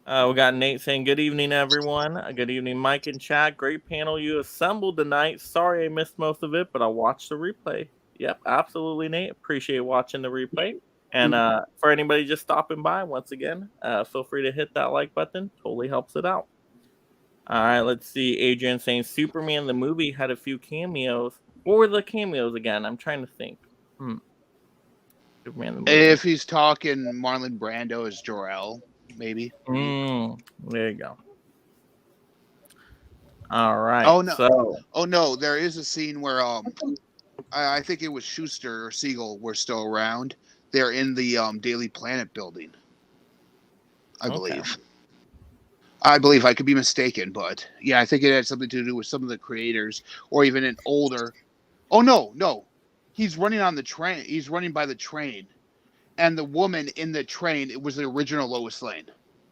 We got Nate saying, good evening, everyone. Good evening, Mike and chat. Great panel you assembled tonight. Sorry I missed most of it, but I'll watch the replay. Yep, absolutely, Nate. Appreciate watching the replay. And for anybody just stopping by, once again, feel free to hit that like button. Totally helps it out. All right, let's see. Adrian saying, Superman the movie had a few cameos. What were the cameos again? I'm trying to think. Superman the movie. If he's talking Marlon Brando as Jor-El, maybe. There you go. All right. Oh no! So, Oh no! There is a scene where I think it was Schuster or Siegel were still around. They're in the Daily Planet building. I believe. I could be mistaken, but yeah, I think it had something to do with some of the creators, or even an older. Oh no! He's running on the train. He's running by the train, and the woman in the train, it was the original Lois Lane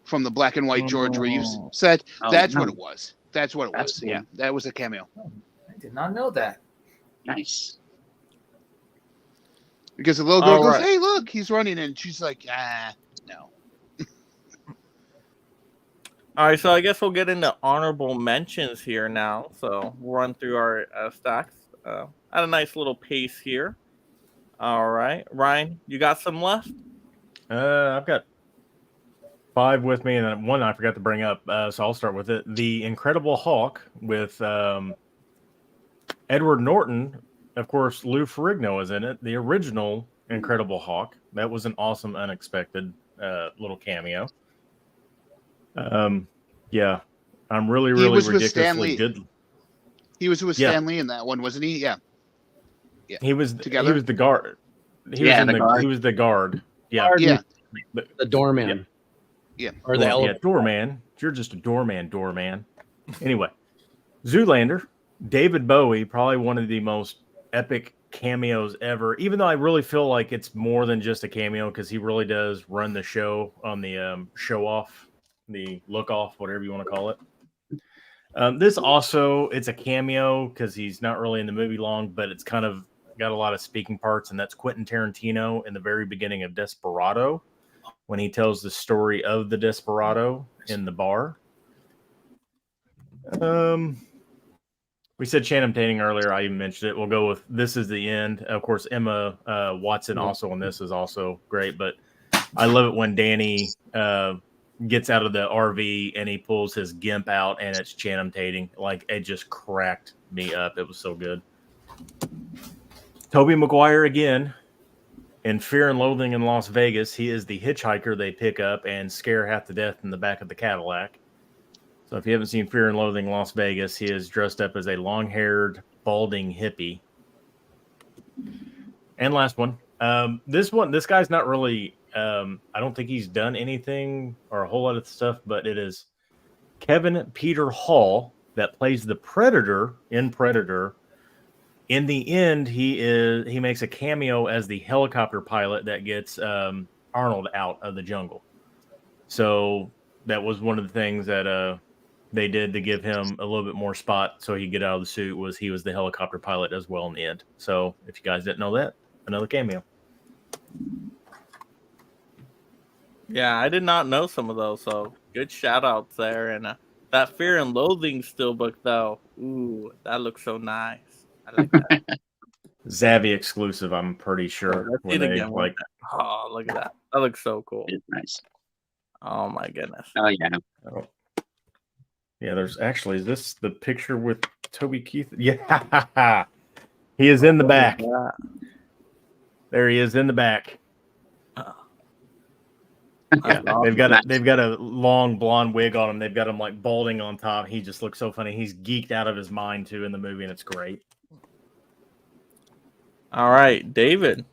from the black and white George Reeves Oh. set. Oh, That's no. what it was. That's what it That's was. cool. Yeah, that was a cameo. I did not know that. Nice. Because the little girl All goes, right. "Hey, look, he's running," and she's like, no." All right, so I guess we'll get into honorable mentions here now. So we'll run through our stacks at a nice little pace here. All right, Ryan, you got some left? I've got 5 with me, and then one I forgot to bring up. So I'll start with it. The Incredible Hulk with Edward Norton. Of course, Lou Ferrigno is in it. The original Incredible Hulk. That was an awesome, unexpected little cameo. Yeah, I'm really was with Stan ridiculously Lee. good. He was with Yeah. Stan Lee in that one, wasn't he? Yeah. He was Together? He was the guard. He was the guard. Yeah, Guard. Yeah. The doorman. Yeah. Or the elevator. doorman. You're just a doorman. Anyway, Zoolander, David Bowie, probably one of the most epic cameos ever. Even though I really feel like it's more than just a cameo because he really does run the show on the show off, the look off, whatever you want to call it. This also, it's a cameo because he's not really in the movie long, but it's kind of got a lot of speaking parts, and that's Quentin Tarantino in the very beginning of Desperado, when he tells the story of the Desperado in the bar. We said Channing Tatum earlier. I even mentioned it. We'll go with This Is the End. Of course, Emma Watson also on this is also great, but I love it when Danny gets out of the RV and he pulls his gimp out and it's Channing Tatum. Like, it just cracked me up. It was so good. Tobey Maguire again in Fear and Loathing in Las Vegas. He is the hitchhiker they pick up and scare half to death in the back of the Cadillac. So if you haven't seen Fear and Loathing in Las Vegas, he is dressed up as a long-haired, balding hippie. And last one. This guy's not really, I don't think he's done anything or a whole lot of stuff, but it is Kevin Peter Hall that plays the Predator in Predator. In the end, he makes a cameo as the helicopter pilot that gets Arnold out of the jungle. So that was one of the things that they did to give him a little bit more spot so he could get out of the suit. Was he was the helicopter pilot as well in the end. So if you guys didn't know that, another cameo. Yeah, I did not know some of those, so good shout outs there. And that Fear and Loathing steelbook, though, ooh, that looks so nice. I like that. Zavvi exclusive, I'm pretty sure. Let's see it again. Oh, look at that. That looks so cool. It's nice. Oh, my goodness. Oh, yeah. Oh. Yeah, there's actually, is this the picture with Toby Keith? Yeah. He is in the back. There he is in the back. Yeah, they've got a long blonde wig on him. They've got him like balding on top. He just looks so funny. He's geeked out of his mind too in the movie, and it's great. All right, David.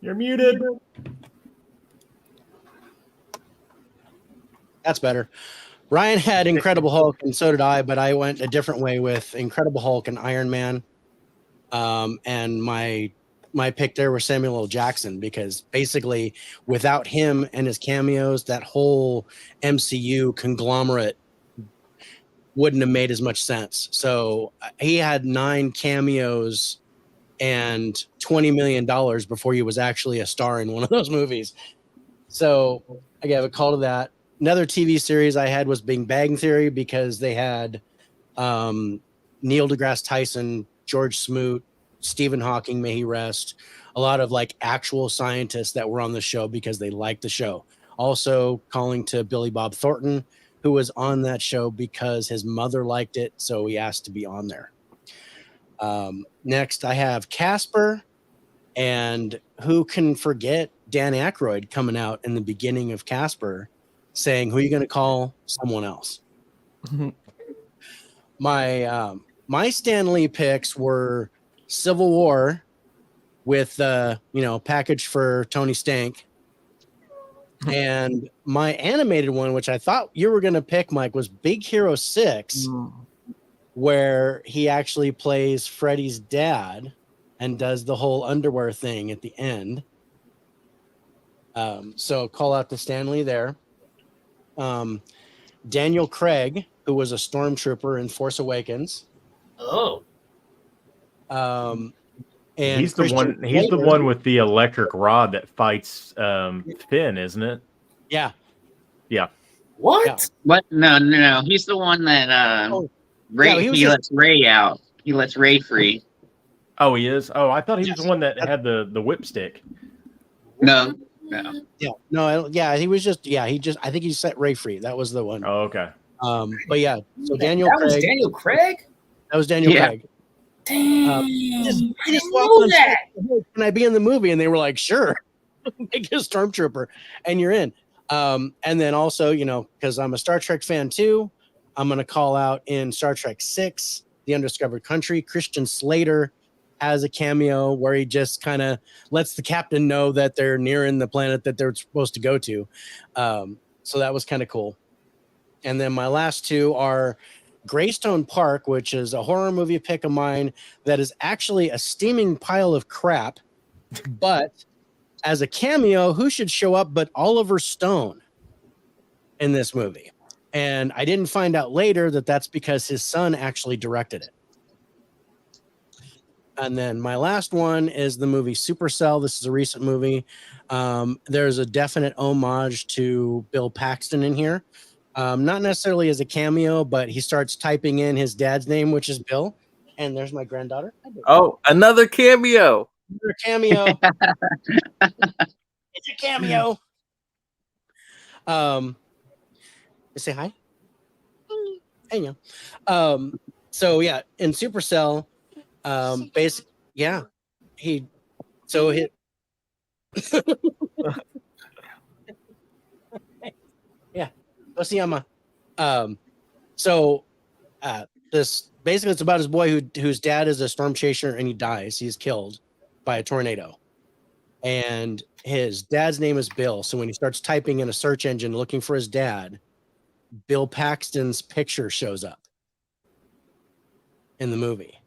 You're muted. That's better. Ryan had Incredible Hulk, and so did I, but I went a different way with Incredible Hulk and Iron Man. And my pick there was Samuel L. Jackson, because basically without him and his cameos, that whole MCU conglomerate wouldn't have made as much sense. So he had 9 cameos and $20 million before he was actually a star in one of those movies. So I gave a call to that. Another TV series I had was Big Bang Theory, because they had Neil deGrasse Tyson, George Smoot, Stephen Hawking, may he rest, a lot of like actual scientists that were on the show because they liked the show. Also calling to Billy Bob Thornton, who was on that show because his mother liked it, so he asked to be on there. Next, I have Casper, and who can forget Dan Aykroyd coming out in the beginning of Casper saying, "Who are you going to call? Someone else." My Stan Lee picks were Civil War with package for Tony Stank, and my animated one, which I thought you were going to pick, Mike, was Big Hero 6, where he actually plays Freddy's dad and does the whole underwear thing at the end. So call out to Stanley there. Daniel Craig, who was a stormtrooper in Force Awakens. Oh, And He's the Christian one. He's the Slater- one with the electric rod that fights Finn, isn't it? Yeah. Yeah. what? Yeah. What? No. He's the one that Oh, Ray. he was He just- lets Ray out. He lets Ray free. Oh, he is. Oh, I thought he was Yes. the one that had the whip stick. No. Yeah. No. Yeah. He was just. Yeah. I think he set Ray free. That was the one. Oh, okay. But yeah. So Daniel That Craig. was Daniel Craig. That was Daniel Yeah. Craig. Damn, I just I walked know on that. stage, can I be in the movie? And they were like, sure, make a stormtrooper, and you're in. And then also, because I'm a Star Trek fan too, I'm going to call out in Star Trek 6, The Undiscovered Country, Christian Slater has a cameo where he just kind of lets the captain know that they're nearing the planet that they're supposed to go to. So that was kind of cool. And then my last two are Greystone Park, which is a horror movie pick of mine that is actually a steaming pile of crap. But as a cameo, who should show up but Oliver Stone in this movie? And I didn't find out later that that's because his son actually directed it. And then my last one is the movie Supercell. This is a recent movie. There's a definite homage to Bill Paxton in here. Not necessarily as a cameo, but he starts typing in his dad's name, which is Bill. And there's my granddaughter. Oh, another cameo. Another cameo. It's a cameo. Say hi. Hey, yeah. So yeah, in Supercell, basic, yeah, he. Yeah. Go see Emma. This basically it's about his boy whose dad is a storm chaser and he dies. He's killed by a tornado. And his dad's name is Bill. So when he starts typing in a search engine looking for his dad, Bill Paxton's picture shows up in the movie.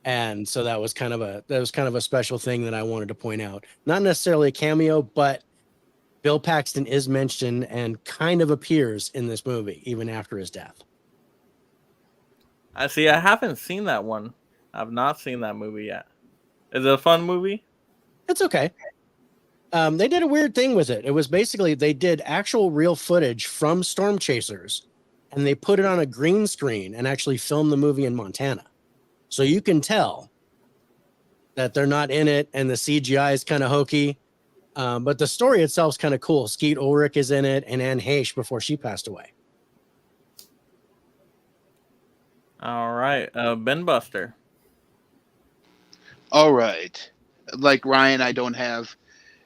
And so that was kind of a special thing that I wanted to point out. Not necessarily a cameo, but Bill Paxton is mentioned and kind of appears in this movie even after his death. I see. I haven't seen that one. I've not seen that movie yet. Is it a fun movie? It's okay. They did a weird thing with it. It was basically they did actual real footage from storm chasers and they put it on a green screen and actually filmed the movie in Montana. So you can tell that they're not in it and the CGI is kind of hokey. But the story itself is kind of cool. Skeet Ulrich is in it and Anne Heche before she passed away. All right. Ben Buster. All right. Like Ryan, I don't have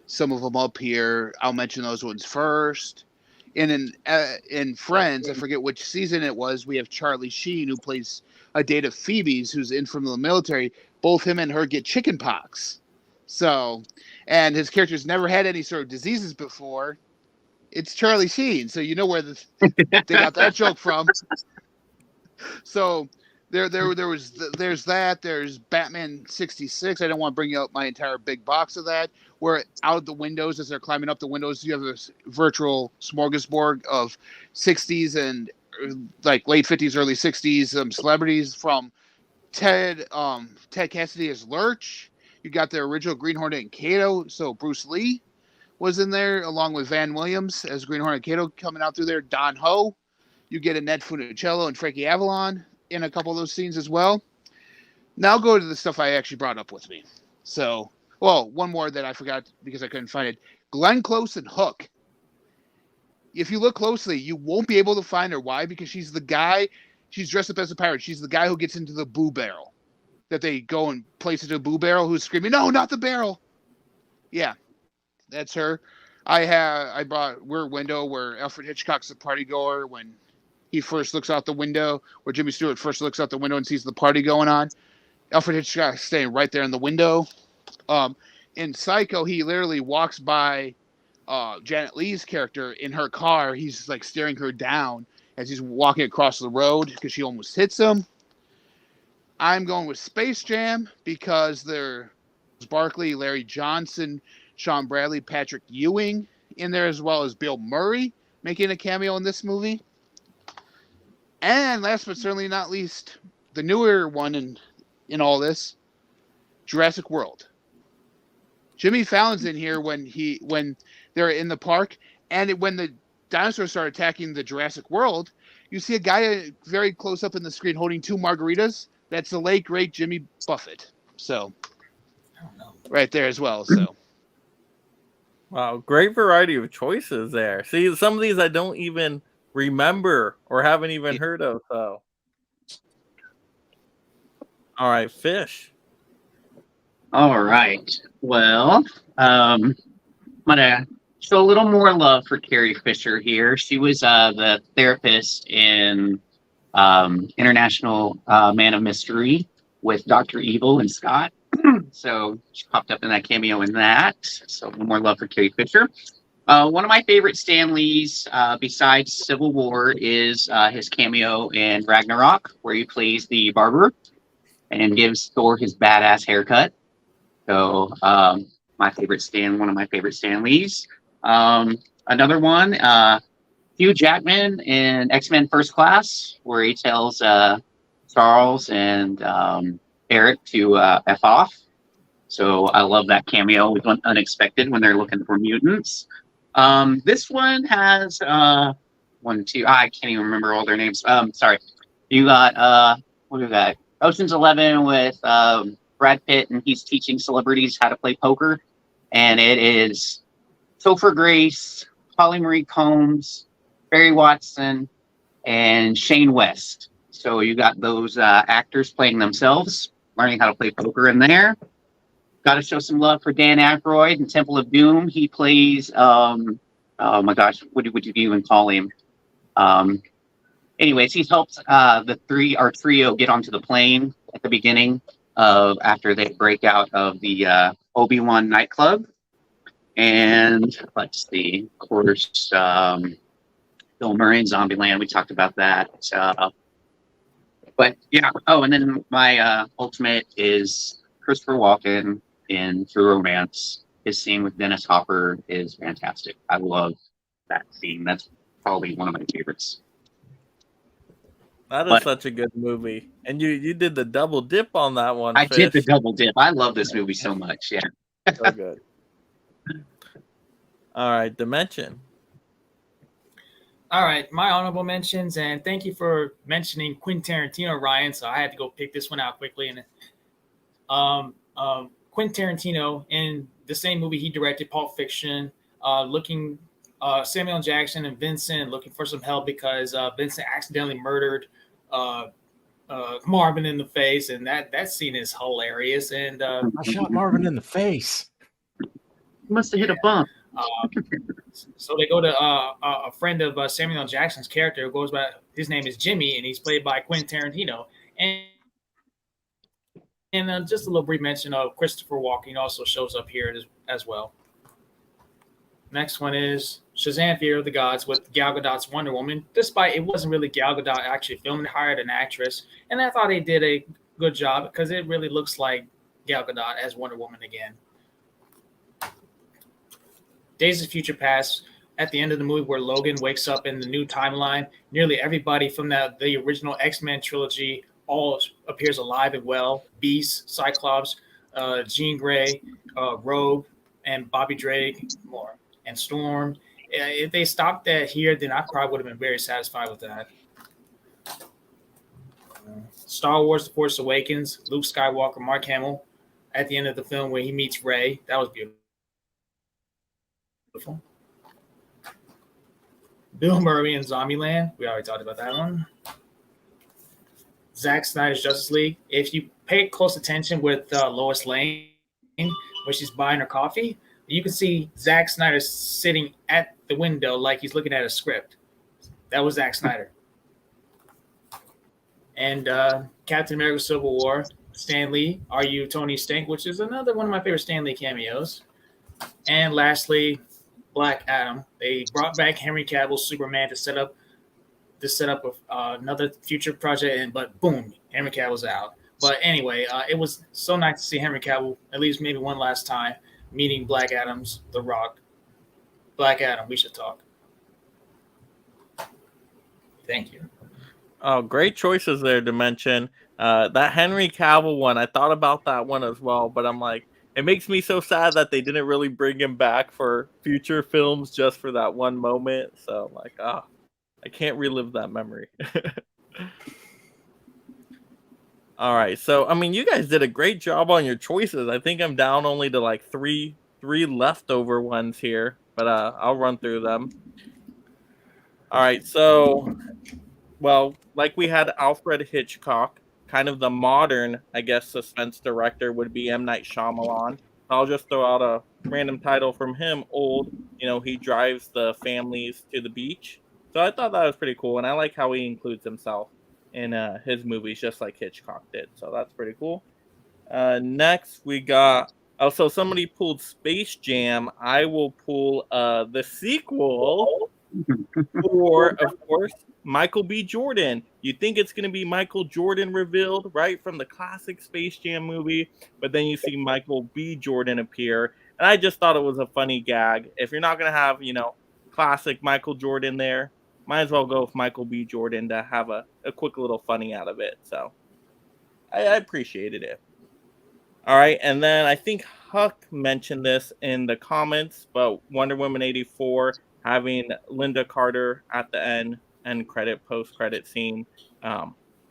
some of them up here. I'll mention those ones first. And in Friends, I forget which season it was, we have Charlie Sheen, who plays a date of Phoebe's, who's in from the military. Both him and her get chicken pox. So, and his character's never had any sort of diseases before. It's Charlie Sheen, so you know where they got that joke from. So there's that. There's Batman 66. I don't want to bring out my entire big box of that. Where out of the windows, as they're climbing up the windows, you have this virtual smorgasbord of 60s and like late 50s, early 60s celebrities, from Ted Cassidy as Lurch. You got the original Green Hornet and Kato. So Bruce Lee was in there along with Van Williams as Green Hornet and Kato coming out through there. Don Ho. You get Annette Funicello and Frankie Avalon in a couple of those scenes as well. Now I'll go to the stuff I actually brought up with me. So, well, one more that I forgot because I couldn't find it. Glenn Close and Hook. If you look closely, you won't be able to find her. Why? Because she's the guy. She's dressed up as a pirate. She's the guy who gets into the boo barrel. That they go and place into a boo barrel, who's screaming, "No, not the barrel!" Yeah, that's her. I brought Rear Window, where Alfred Hitchcock's the party goer when he first looks out the window, where Jimmy Stewart first looks out the window and sees the party going on. Alfred Hitchcock staying right there in the window. In Psycho, he literally walks by Janet Leigh's character in her car. He's like staring her down as he's walking across the road because she almost hits him. I'm going with Space Jam because there's Barkley, Larry Johnson, Sean Bradley, Patrick Ewing in there, as well as Bill Murray making a cameo in this movie. And last but certainly not least, the newer one in all this, Jurassic World. Jimmy Fallon's in here when they're in the park, and when the dinosaurs start attacking the Jurassic World, you see a guy very close up in the screen holding 2 margaritas. That's the late great Jimmy Buffett. So, right there as well. So, Wow, great variety of choices there. See, some of these I don't even remember or haven't even heard of. So, all right, Fish. All right. Well, I'm gonna show a little more love for Carrie Fisher here. She was the therapist in International Man of Mystery with Dr. Evil and Scott. So she popped up in that cameo in that. So more love for Carrie Fisher. One of my favorite Stan Lees, besides Civil War, is his cameo in Ragnarok, where he plays the barber and gives Thor his badass haircut. So one of my favorite Stan Lees. Another one, Hugh Jackman in X-Men First Class, where he tells Charles and Eric to F off. So I love that cameo. It was unexpected when they're looking for mutants. This one has I can't even remember all their names. Sorry. You got what do we got? Ocean's 11 with Brad Pitt, and he's teaching celebrities how to play poker. And it is Topher Grace, Holly Marie Combs, Barry Watson, and Shane West. So you got those actors playing themselves, learning how to play poker in there. Got to show some love for Dan Aykroyd in Temple of Doom. He plays, oh my gosh, what would you even call him? Anyways, he's helped our trio get onto the plane at the beginning of after they break out of the Obi-Wan nightclub. And let's see, of course, Bill Murray in Zombieland. We talked about that. But yeah. Oh, and then my ultimate is Christopher Walken in True Romance. His scene with Dennis Hopper is fantastic. I love that scene. That's probably one of my favorites. That is such a good movie. And you did the double dip on that one, I Fish. did the double dip. I love this movie so much. Yeah. So good. All right, Dimension. All right, my honorable mentions, and thank you for mentioning Quentin Tarantino, Ryan. So I had to go pick this one out quickly. And Quentin Tarantino, in the same movie he directed, Pulp Fiction, Samuel Jackson and Vincent looking for some help because Vincent accidentally murdered Marvin in the face, and that scene is hilarious. And I shot Marvin in the face. He must have hit a bump. So they go to a friend of Samuel Jackson's character who goes by, his name is Jimmy, and he's played by Quentin Tarantino. And just a little brief mention of Christopher Walken also shows up here as well. Next one is Shazam! Fear of the Gods with Gal Gadot's Wonder Woman. Despite it wasn't really Gal Gadot actually filmed, they hired an actress, and I thought they did a good job because it really looks like Gal Gadot as Wonder Woman again. Days of Future Past, at the end of the movie where Logan wakes up in the new timeline, nearly everybody from the original X-Men trilogy all appears alive and well. Beast, Cyclops, Jean Grey, Rogue, and Bobby Drake, more, and Storm. If they stopped that here, then I probably would have been very satisfied with that. Star Wars: The Force Awakens, Luke Skywalker, Mark Hamill, at the end of the film where he meets Rey. That was beautiful. Bill Murray in Zombieland. We already talked about that one. Zack Snyder's Justice League. If you pay close attention with Lois Lane, when she's buying her coffee, you can see Zack Snyder sitting at the window like he's looking at a script. That was Zack Snyder. And Captain America Civil War, Stan Lee, Are You Tony Stank, which is another one of my favorite Stan Lee cameos. And lastly, Black Adam. They brought back Henry Cavill's Superman to set up another future project, but boom, Henry Cavill's out. But anyway, it was so nice to see Henry Cavill at least maybe one last time meeting Black Adam's The Rock. Black Adam, we should talk. Thank you. Oh, great choices there to mention. That Henry Cavill one, I thought about that one as well, but I'm like, it makes me so sad that they didn't really bring him back for future films just for that one moment. So I'm like, I can't relive that memory. All right, so I mean, you guys did a great job on your choices. I think I'm down only to like three leftover ones here, but I'll run through them. All right, so well, like we had Alfred Hitchcock, kind of the modern, I guess, suspense director would be M. Night Shyamalan. I'll just throw out a random title from him. Old, he drives the families to the beach. So I thought that was pretty cool, and I like how he includes himself in his movies, just like Hitchcock did. So that's pretty cool. Next, we got. Oh, so somebody pulled Space Jam. I will pull the sequel for, of course, Michael B. Jordan. You think it's going to be Michael Jordan revealed, right, from the classic Space Jam movie, but then you see Michael B. Jordan appear. And I just thought it was a funny gag. If you're not going to have, classic Michael Jordan there, might as well go with Michael B. Jordan to have a quick little funny out of it. So I appreciated it. All right, and then I think Huck mentioned this in the comments, but Wonder Woman 84 having Linda Carter at the end credit, post-credit scene,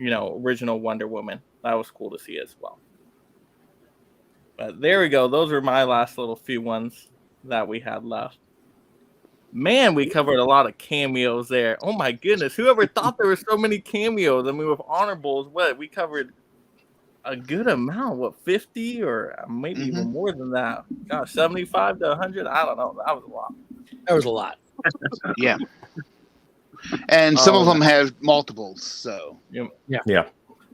original Wonder Woman. That was cool to see as well. But there we go. Those are my last little few ones that we had left. Man, we covered a lot of cameos there. Oh my goodness. Whoever thought there were so many cameos? I mean, with honorables, we covered a good amount. What, 50 or maybe even more than that? Gosh, 75 to 100? I don't know. That was a lot. That was a lot. Yeah. And some of them have multiples, so. Yeah.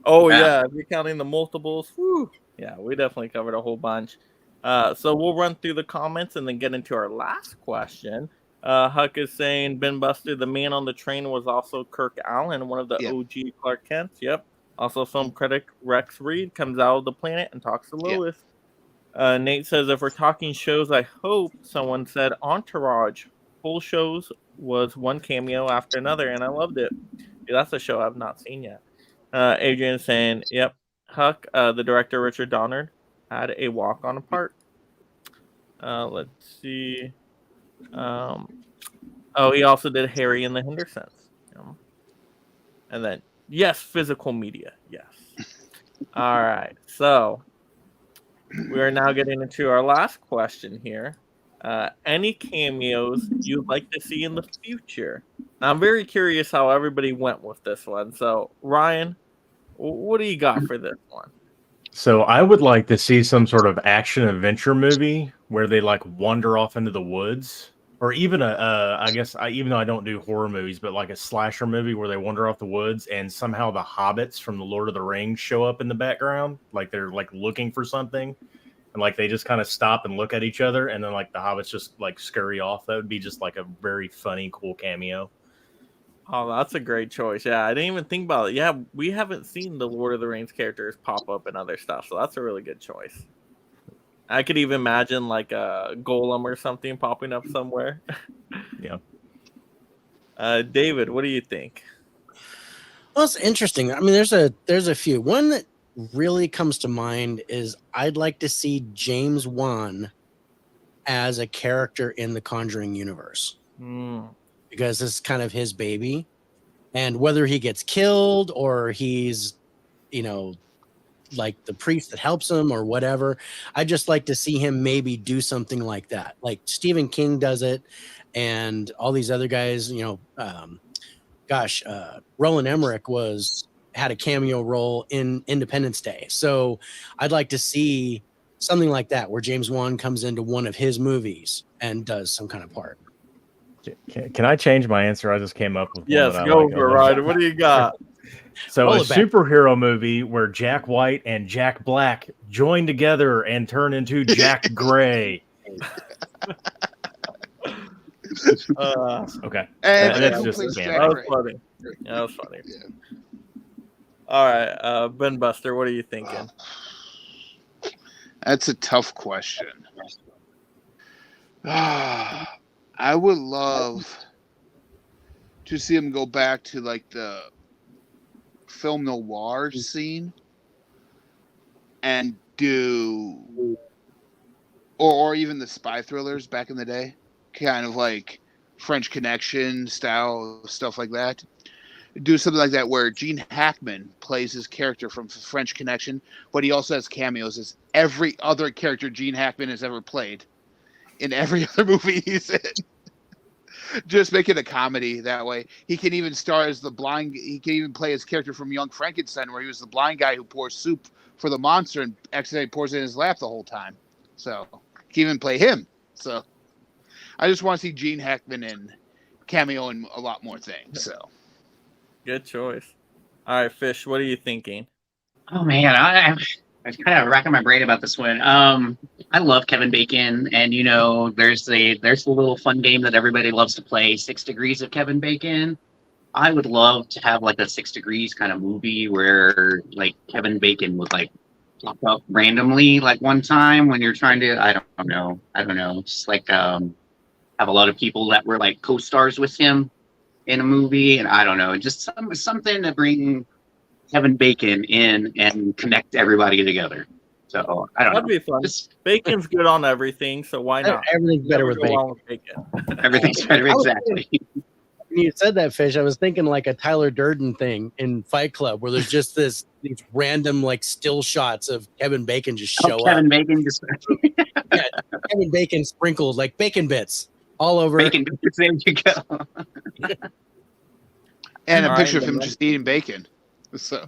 Oh, yeah. If you're counting the multiples, whew. Yeah, we definitely covered a whole bunch. So we'll run through the comments and then get into our last question. Huck is saying Ben Buster, the man on the train, was also Kirk Allen, one of the OG Clark Kents. Yep. Also, film critic Rex Reed comes out of the planet and talks to Lois. Nate says, if we're talking shows, I hope someone said Entourage. Full shows was one cameo after another, and I loved it. Yeah, that's a show I've not seen yet. Adrian saying, yep, Huck, the director Richard Donner, had a walk on a part. Let's see. He also did Harry and the Hendersons. And then, yes, physical media. Yes. All right. So we are now getting into our last question here. Any cameos you'd like to see in the future? Now, I'm very curious how everybody went with this one. So, Ryan, what do you got for this one? So I would like to see some sort of action adventure movie where they like wander off into the woods, or even even though I don't do horror movies, but like a slasher movie where they wander off the woods and somehow the hobbits from the Lord of the Rings show up in the background, like they're like looking for something, and like they just kind of stop and look at each other, and then like the hobbits just like scurry off. That would be just like a very funny, cool cameo. Oh, that's a great choice. Yeah, I didn't even think about it. Yeah, we haven't seen the Lord of the Rings characters pop up in other stuff, so that's a really good choice. I could even imagine like a Golem or something popping up somewhere. Yeah. David, what do you think? Well, it's interesting. I mean, there's a few. One that really comes to mind is I'd like to see James Wan as a character in the Conjuring universe. Because this is kind of his baby, and whether he gets killed or he's, like the priest that helps him or whatever, I just like to see him maybe do something like that. Like Stephen King does it, and all these other guys, Roland Emmerich had a cameo role in Independence Day. So I'd like to see something like that where James Wan comes into one of his movies and does some kind of part. Can I change my answer? I just came up with yes. One that Go I like. for it, Ryan. What do you got? So a superhero movie where Jack White and Jack Black join together and turn into Jack Gray. Okay. And that's just that was funny. Yeah, that was funny. Yeah. All right, Ben Buster, what are you thinking? That's a tough question. I would love to see him go back to like the film noir scene and do, or even the spy thrillers back in the day, kind of like French Connection style stuff like that. Do something like that where Gene Hackman plays his character from French Connection, but he also has cameos as every other character Gene Hackman has ever played in every other movie he's in. Just make it a comedy that way. He can even star as the blind. He can even play his character from Young Frankenstein, where he was the blind guy who pours soup for the monster and accidentally pours it in his lap the whole time. So he can even play him. So I just want to see Gene Hackman in cameo in a lot more things. So Good choice. All right, Fish, what are you thinking? Oh man, I'm kind of racking my brain about this one. I love Kevin Bacon, and there's the little fun game that everybody loves to play, 6 Degrees of Kevin Bacon. I would love to have like a 6 Degrees kind of movie where like Kevin Bacon would like pop up randomly like one time when you're trying to I don't know, just like have a lot of people that were like co-stars with him in a movie, and I don't know, just something to bring Kevin Bacon in and connect everybody together. So I don't That'd know. be fun. Just Bacon's good on everything, so why not? Everything's better Never with go bacon. wrong with bacon. everything's better. I was Exactly. When you said that, Fish, I was thinking like a Tyler Durden thing in Fight Club, where there's just these random like still shots of Kevin Bacon just show Kevin up. Bacon just Kevin Bacon sprinkled like bacon bits all over. bacon. There you go. and a All picture right, of him then. just eating bacon. So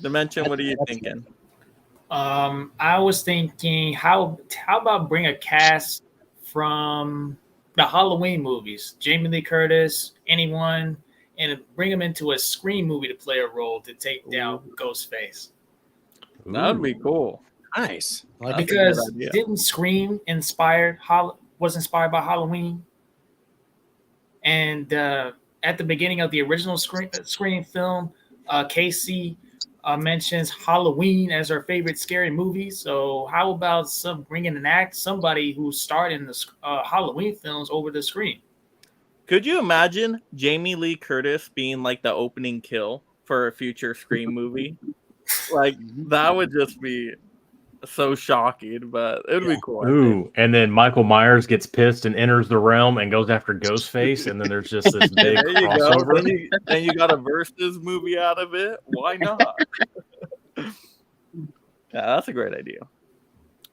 Dimension, what are you thinking? I was thinking, how about bring a cast from the Halloween movies, Jamie Lee Curtis, anyone, and bring them into a Scream movie to play a role to take down Ghostface. That would be cool. Nice. Like That's a Because good idea. didn't Scream was inspired by Halloween? And at the beginning of the original Scream film, Casey mentions Halloween as her favorite scary movie. So how about bringing somebody who starred in the Halloween films over to Scream? Could you imagine Jamie Lee Curtis being like the opening kill for a future Scream movie? Like that would just be so shocking, but it would be cool. I think. Ooh, and then Michael Myers gets pissed and enters the realm and goes after Ghostface, and then there's just this big There you go. crossover. Then you got a versus movie out of it. Why not? Yeah, that's a great idea.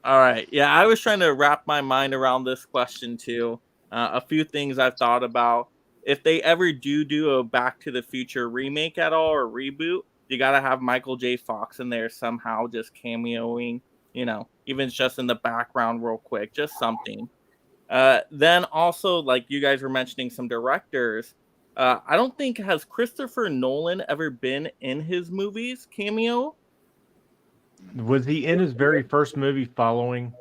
All right. Yeah, I was trying to wrap my mind around this question too. A few things I've thought about. If they ever do a Back to the Future remake at all or reboot, you got to have Michael J. Fox in there somehow just cameoing, even just in the background real quick, just something. Then also, like you guys were mentioning some directors, I don't think, has Christopher Nolan ever been in his movies cameo? Was he in his very first movie following?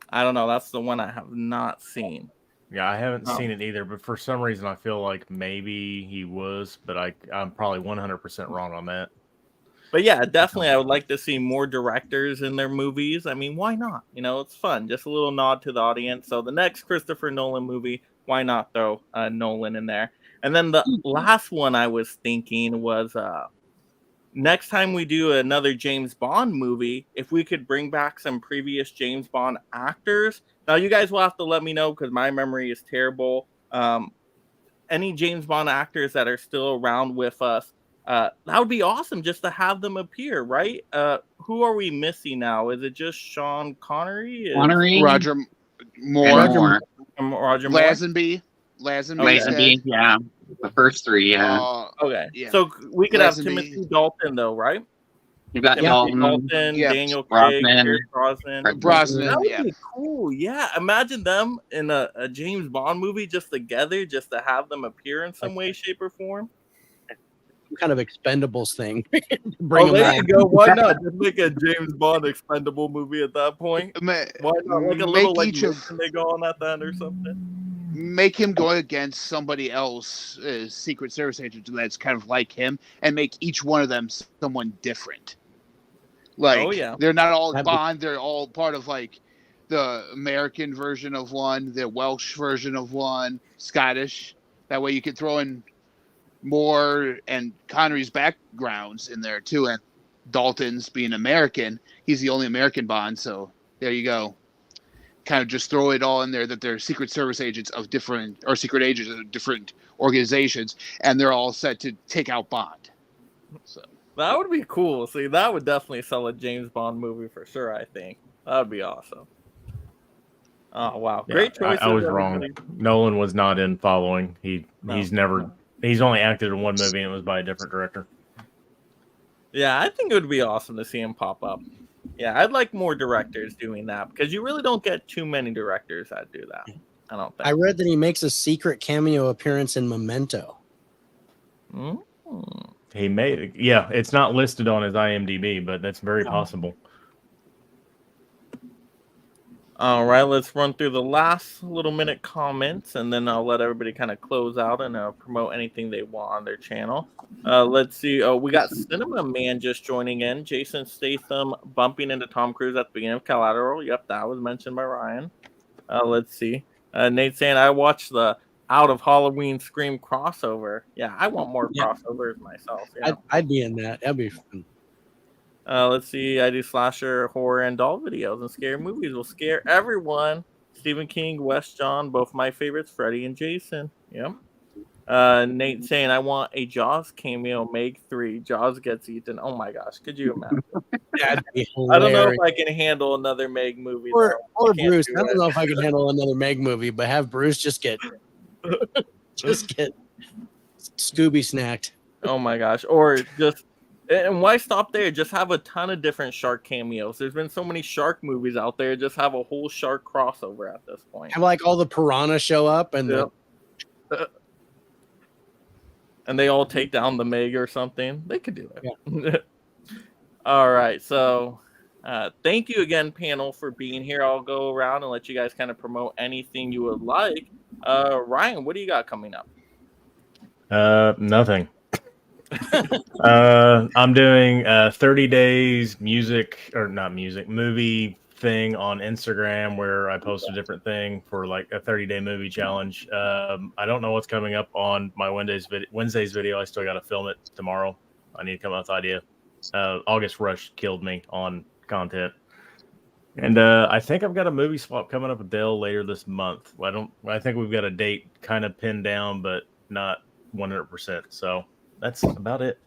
I don't know. That's the one I have not seen. Yeah, I haven't Oh. seen it either, but for some reason I feel like maybe he was, but I'm probably 100% wrong on that. But yeah, definitely I would like to see more directors in their movies. I mean, why not? It's fun. Just a little nod to the audience. So the next Christopher Nolan movie, why not throw Nolan in there? And then the last one I was thinking was next time we do another James Bond movie, if we could bring back some previous James Bond actors. Now, you guys will have to let me know because my memory is terrible. Any James Bond actors that are still around with us, that would be awesome just to have them appear, right? Who are we missing now? Is it just Sean Connery? Connery, Roger Moore, Moore, Roger Moore? Lazenby, Lazenby, yeah, the first three, yeah. Okay. Yeah. So we could have Lazenby. Timothy Dalton, though, right? You got Timothy Dalton, Dalton, Yeah. Daniel Craig, Brosnan. Pierce Brosnan. Brosnan. That would Yeah. be cool. Yeah. Imagine them in a James Bond movie just together, just to have them appear in some way, shape, or form. some kind of Expendables thing. Bring them there back. you go. Why not? Just make a James Bond expendable movie at that point. Why not? Like a little like each of mission they go on at the end or something. make him go against somebody else, Secret Service agent that's kind of like him, and make each one of them someone different. Like, Oh, yeah. they're not all That'd be- Bond. They're all part of like the American version of one, the Welsh version of one, Scottish. That way you can throw in Moore and Connery's backgrounds in there too, and Dalton's being American. He's the only American Bond, so there you go. Kind of just throw it all in there that they're Secret Service agents of different, or secret agents of different organizations, and they're all set to take out Bond. So That would be cool. See, that would definitely sell a James Bond movie for sure, I think. That would be awesome. Oh, wow. Yeah, Great choices. I was wrong. everybody. Nolan was not in Following. No. He's only acted in one movie and it was by a different director. Yeah, I think it would be awesome to see him pop up. Yeah, I'd like more directors doing that because you really don't get too many directors that do that. I don't think. I read that he makes a secret cameo appearance in Memento. Mm. He may, yeah, it's not listed on his IMDb, but that's very possible. All right, let's run through the last little minute comments, and then I'll let everybody kind of close out and promote anything they want on their channel. Let's see. Oh, we got Cinema Man just joining in. Jason Statham bumping into Tom Cruise at the beginning of Collateral. Yep, that was mentioned by Ryan. Let's see. Nate saying, I watched the Out of Halloween Scream crossover. Yeah, I want more crossovers myself. Yeah. I'd be in that. That'd be fun. Let's see. I do slasher, horror, and doll videos, and scary movies will scare everyone. Stephen King, Wes John, both my favorites, Freddy and Jason. Yep. Nate saying, I want a Jaws cameo, Meg 3. Jaws gets eaten. Oh my gosh, could you imagine? That'd be I don't know if hilarious. I can handle another Meg movie. Or though. I can't Bruce. do I don't it. know if I can handle another Meg movie, but have Bruce just get Scooby snacked. Oh my gosh. Or just, and why stop there? Just have a ton of different shark cameos. There's been so many shark movies out there. Just have a whole shark crossover at this point. Have like all the piranha show up and Yep. And they all take down the Meg or something. They could do it. All right. So thank you again, panel, for being here. I'll go around and let you guys kind of promote anything you would like. Ryan, what do you got coming up? Nothing. I'm doing 30 days movie thing on Instagram where I post a different thing for like a 30-day movie challenge. I don't know what's coming up on my Wednesday's video. I still got to film it tomorrow. I need to come up with an idea. August Rush killed me on content. And I think I've got a movie swap coming up with Dale later this month. I think we've got a date kind of pinned down, but not 100%. So that's about it.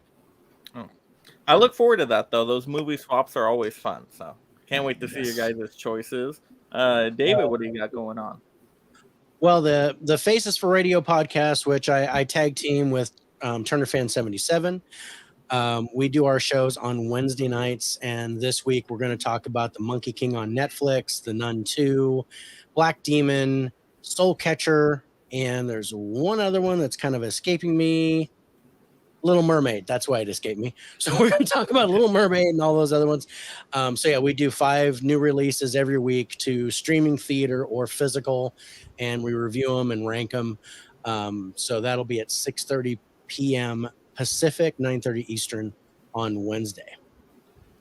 I look forward to that, though. Those movie swaps are always fun. So can't wait to see your guys' choices. David, what do you got going on? Well, the Faces for Radio podcast, which I tag team with Turner Fan 77. We do our shows on Wednesday nights, and this week we're going to talk about The Monkey King on Netflix, The Nun 2, Black Demon, Soul Catcher, and there's one other one that's kind of escaping me. Little Mermaid. That's why it escaped me. So we're going to talk about Little Mermaid and all those other ones. So yeah, we do 5 new releases every week to streaming theater or physical, and we review them and rank them. So that'll be at 6:30 p.m. Pacific, 9:30 Eastern on Wednesday.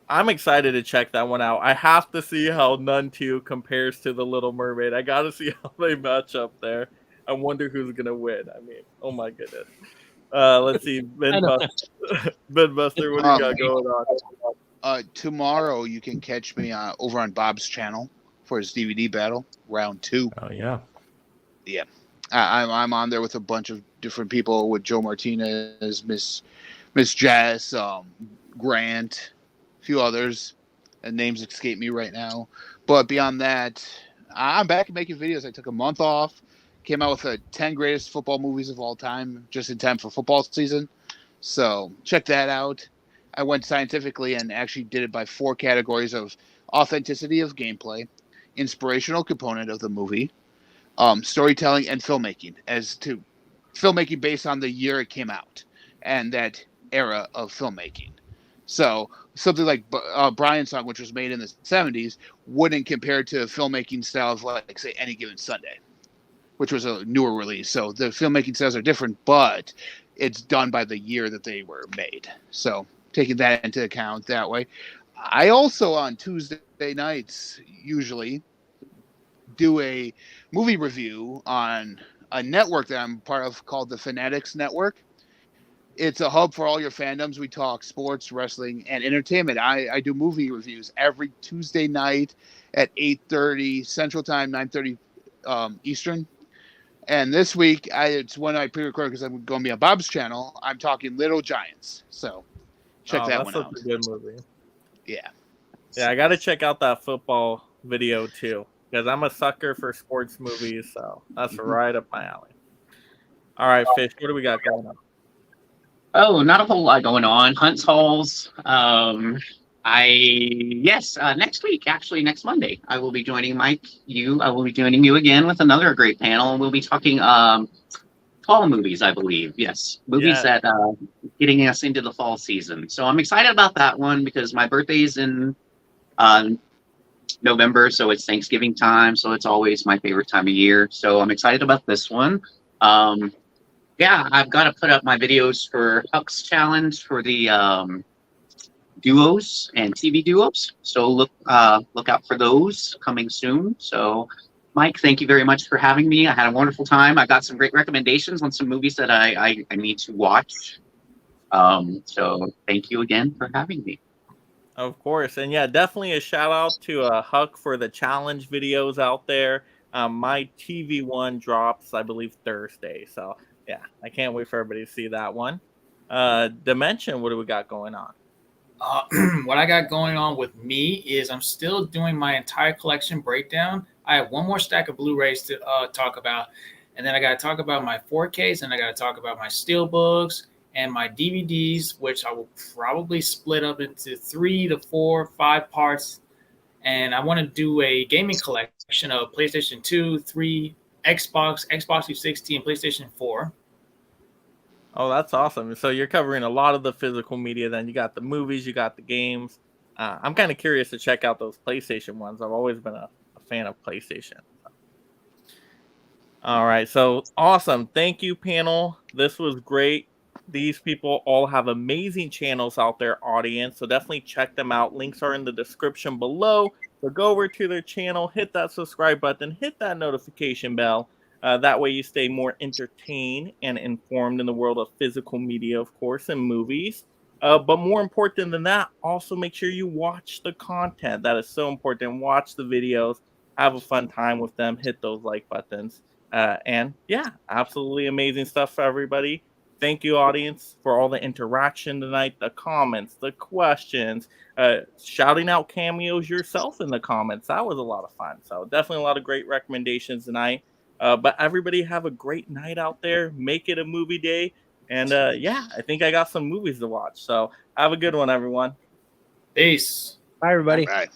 I'm excited to check that one out. I have to see how Nun 2 compares to The Little Mermaid. I got to see how they match up there. I wonder who's going to win. I mean, oh my goodness. Let's see. Ben Buster, what do you got going on? Tomorrow you can catch me over on Bob's channel for his DVD battle, round 2. Oh, yeah. Yeah. I'm on there with a bunch of different people, with Joe Martinez, Miss Jess, Grant, a few others, and names escape me right now. But beyond that, I'm back making videos. I took a month off, came out with the 10 greatest football movies of all time, just in time for football season. So check that out. I went scientifically and actually did it by 4 categories of authenticity of gameplay, inspirational component of the movie, storytelling, and filmmaking, as to filmmaking based on the year it came out and that era of filmmaking. So something like Brian's Song, which was made in the 70s, wouldn't compare to filmmaking style of, like, say, Any Given Sunday, which was a newer release. So the filmmaking styles are different, but it's done by the year that they were made. So taking that into account that way. I also on Tuesday nights usually do a movie review on a network that I'm part of called the Fanatics Network. It's a hub for all your fandoms. We talk sports, wrestling, and entertainment. I do movie reviews every Tuesday night at 8:30 Central Time, 9:30 Eastern. And this week, it's one I pre-recorded because I'm going to be on Bob's channel. I'm talking Little Giants. So check that that's one such out. a good movie. Yeah. Yeah, I got to check out that football video too because I'm a sucker for sports movies, so that's right up my alley. All right, Fish, what do we got going on? Oh, not a whole lot going on. Hunt's Halls. Next week, actually next Monday, I will be joining Mike. I will be joining you again with another great panel, and we'll be talking fall movies, I believe. Yes, movies Yeah. that getting us into the fall season. So I'm excited about that one because my birthday is in November, so it's Thanksgiving time, so it's always my favorite time of year. So I'm excited about this one. Yeah, I've got to put up my videos for Huck's challenge for the duos and TV duos. So look out for those coming soon. So, Mike, thank you very much for having me. I had a wonderful time. I got some great recommendations on some movies that I need to watch. So thank you again for having me. Of course. And yeah, definitely a shout out to Huck for the challenge videos out there. My TV one drops, I believe, Thursday. So yeah, I can't wait for everybody to see that one. Dimension, what do we got going on? What I got going on with me is I'm still doing my entire collection breakdown. I have one more stack of Blu-rays to talk about, and then I got to talk about my 4Ks, and I got to talk about my steelbooks and my DVDs, which I will probably split up into 3 to 4, 5 parts. And I want to do a gaming collection of PlayStation 2, 3, Xbox 360, and PlayStation 4. Oh, that's awesome. So you're covering a lot of the physical media then. You got the movies, you got the games. I'm kind of curious to check out those PlayStation ones. I've always been a fan of PlayStation. All right. So awesome. Thank you, panel. This was great. These people all have amazing channels out there, audience. So definitely check them out. Links are in the description below. So go over to their channel, hit that subscribe button, hit that notification bell. That way you stay more entertained and informed in the world of physical media, of course, and movies. But more important than that, also make sure you watch the content. That is so important. Watch the videos, have a fun time with them, hit those like buttons. And yeah, absolutely amazing stuff for everybody. Thank you, audience, for all the interaction tonight, the comments, the questions, shouting out cameos yourself in the comments. That was a lot of fun. So definitely a lot of great recommendations tonight. But everybody have a great night out there. Make it a movie day. And yeah, I think I got some movies to watch. So have a good one, everyone. Peace. Bye, everybody. All right.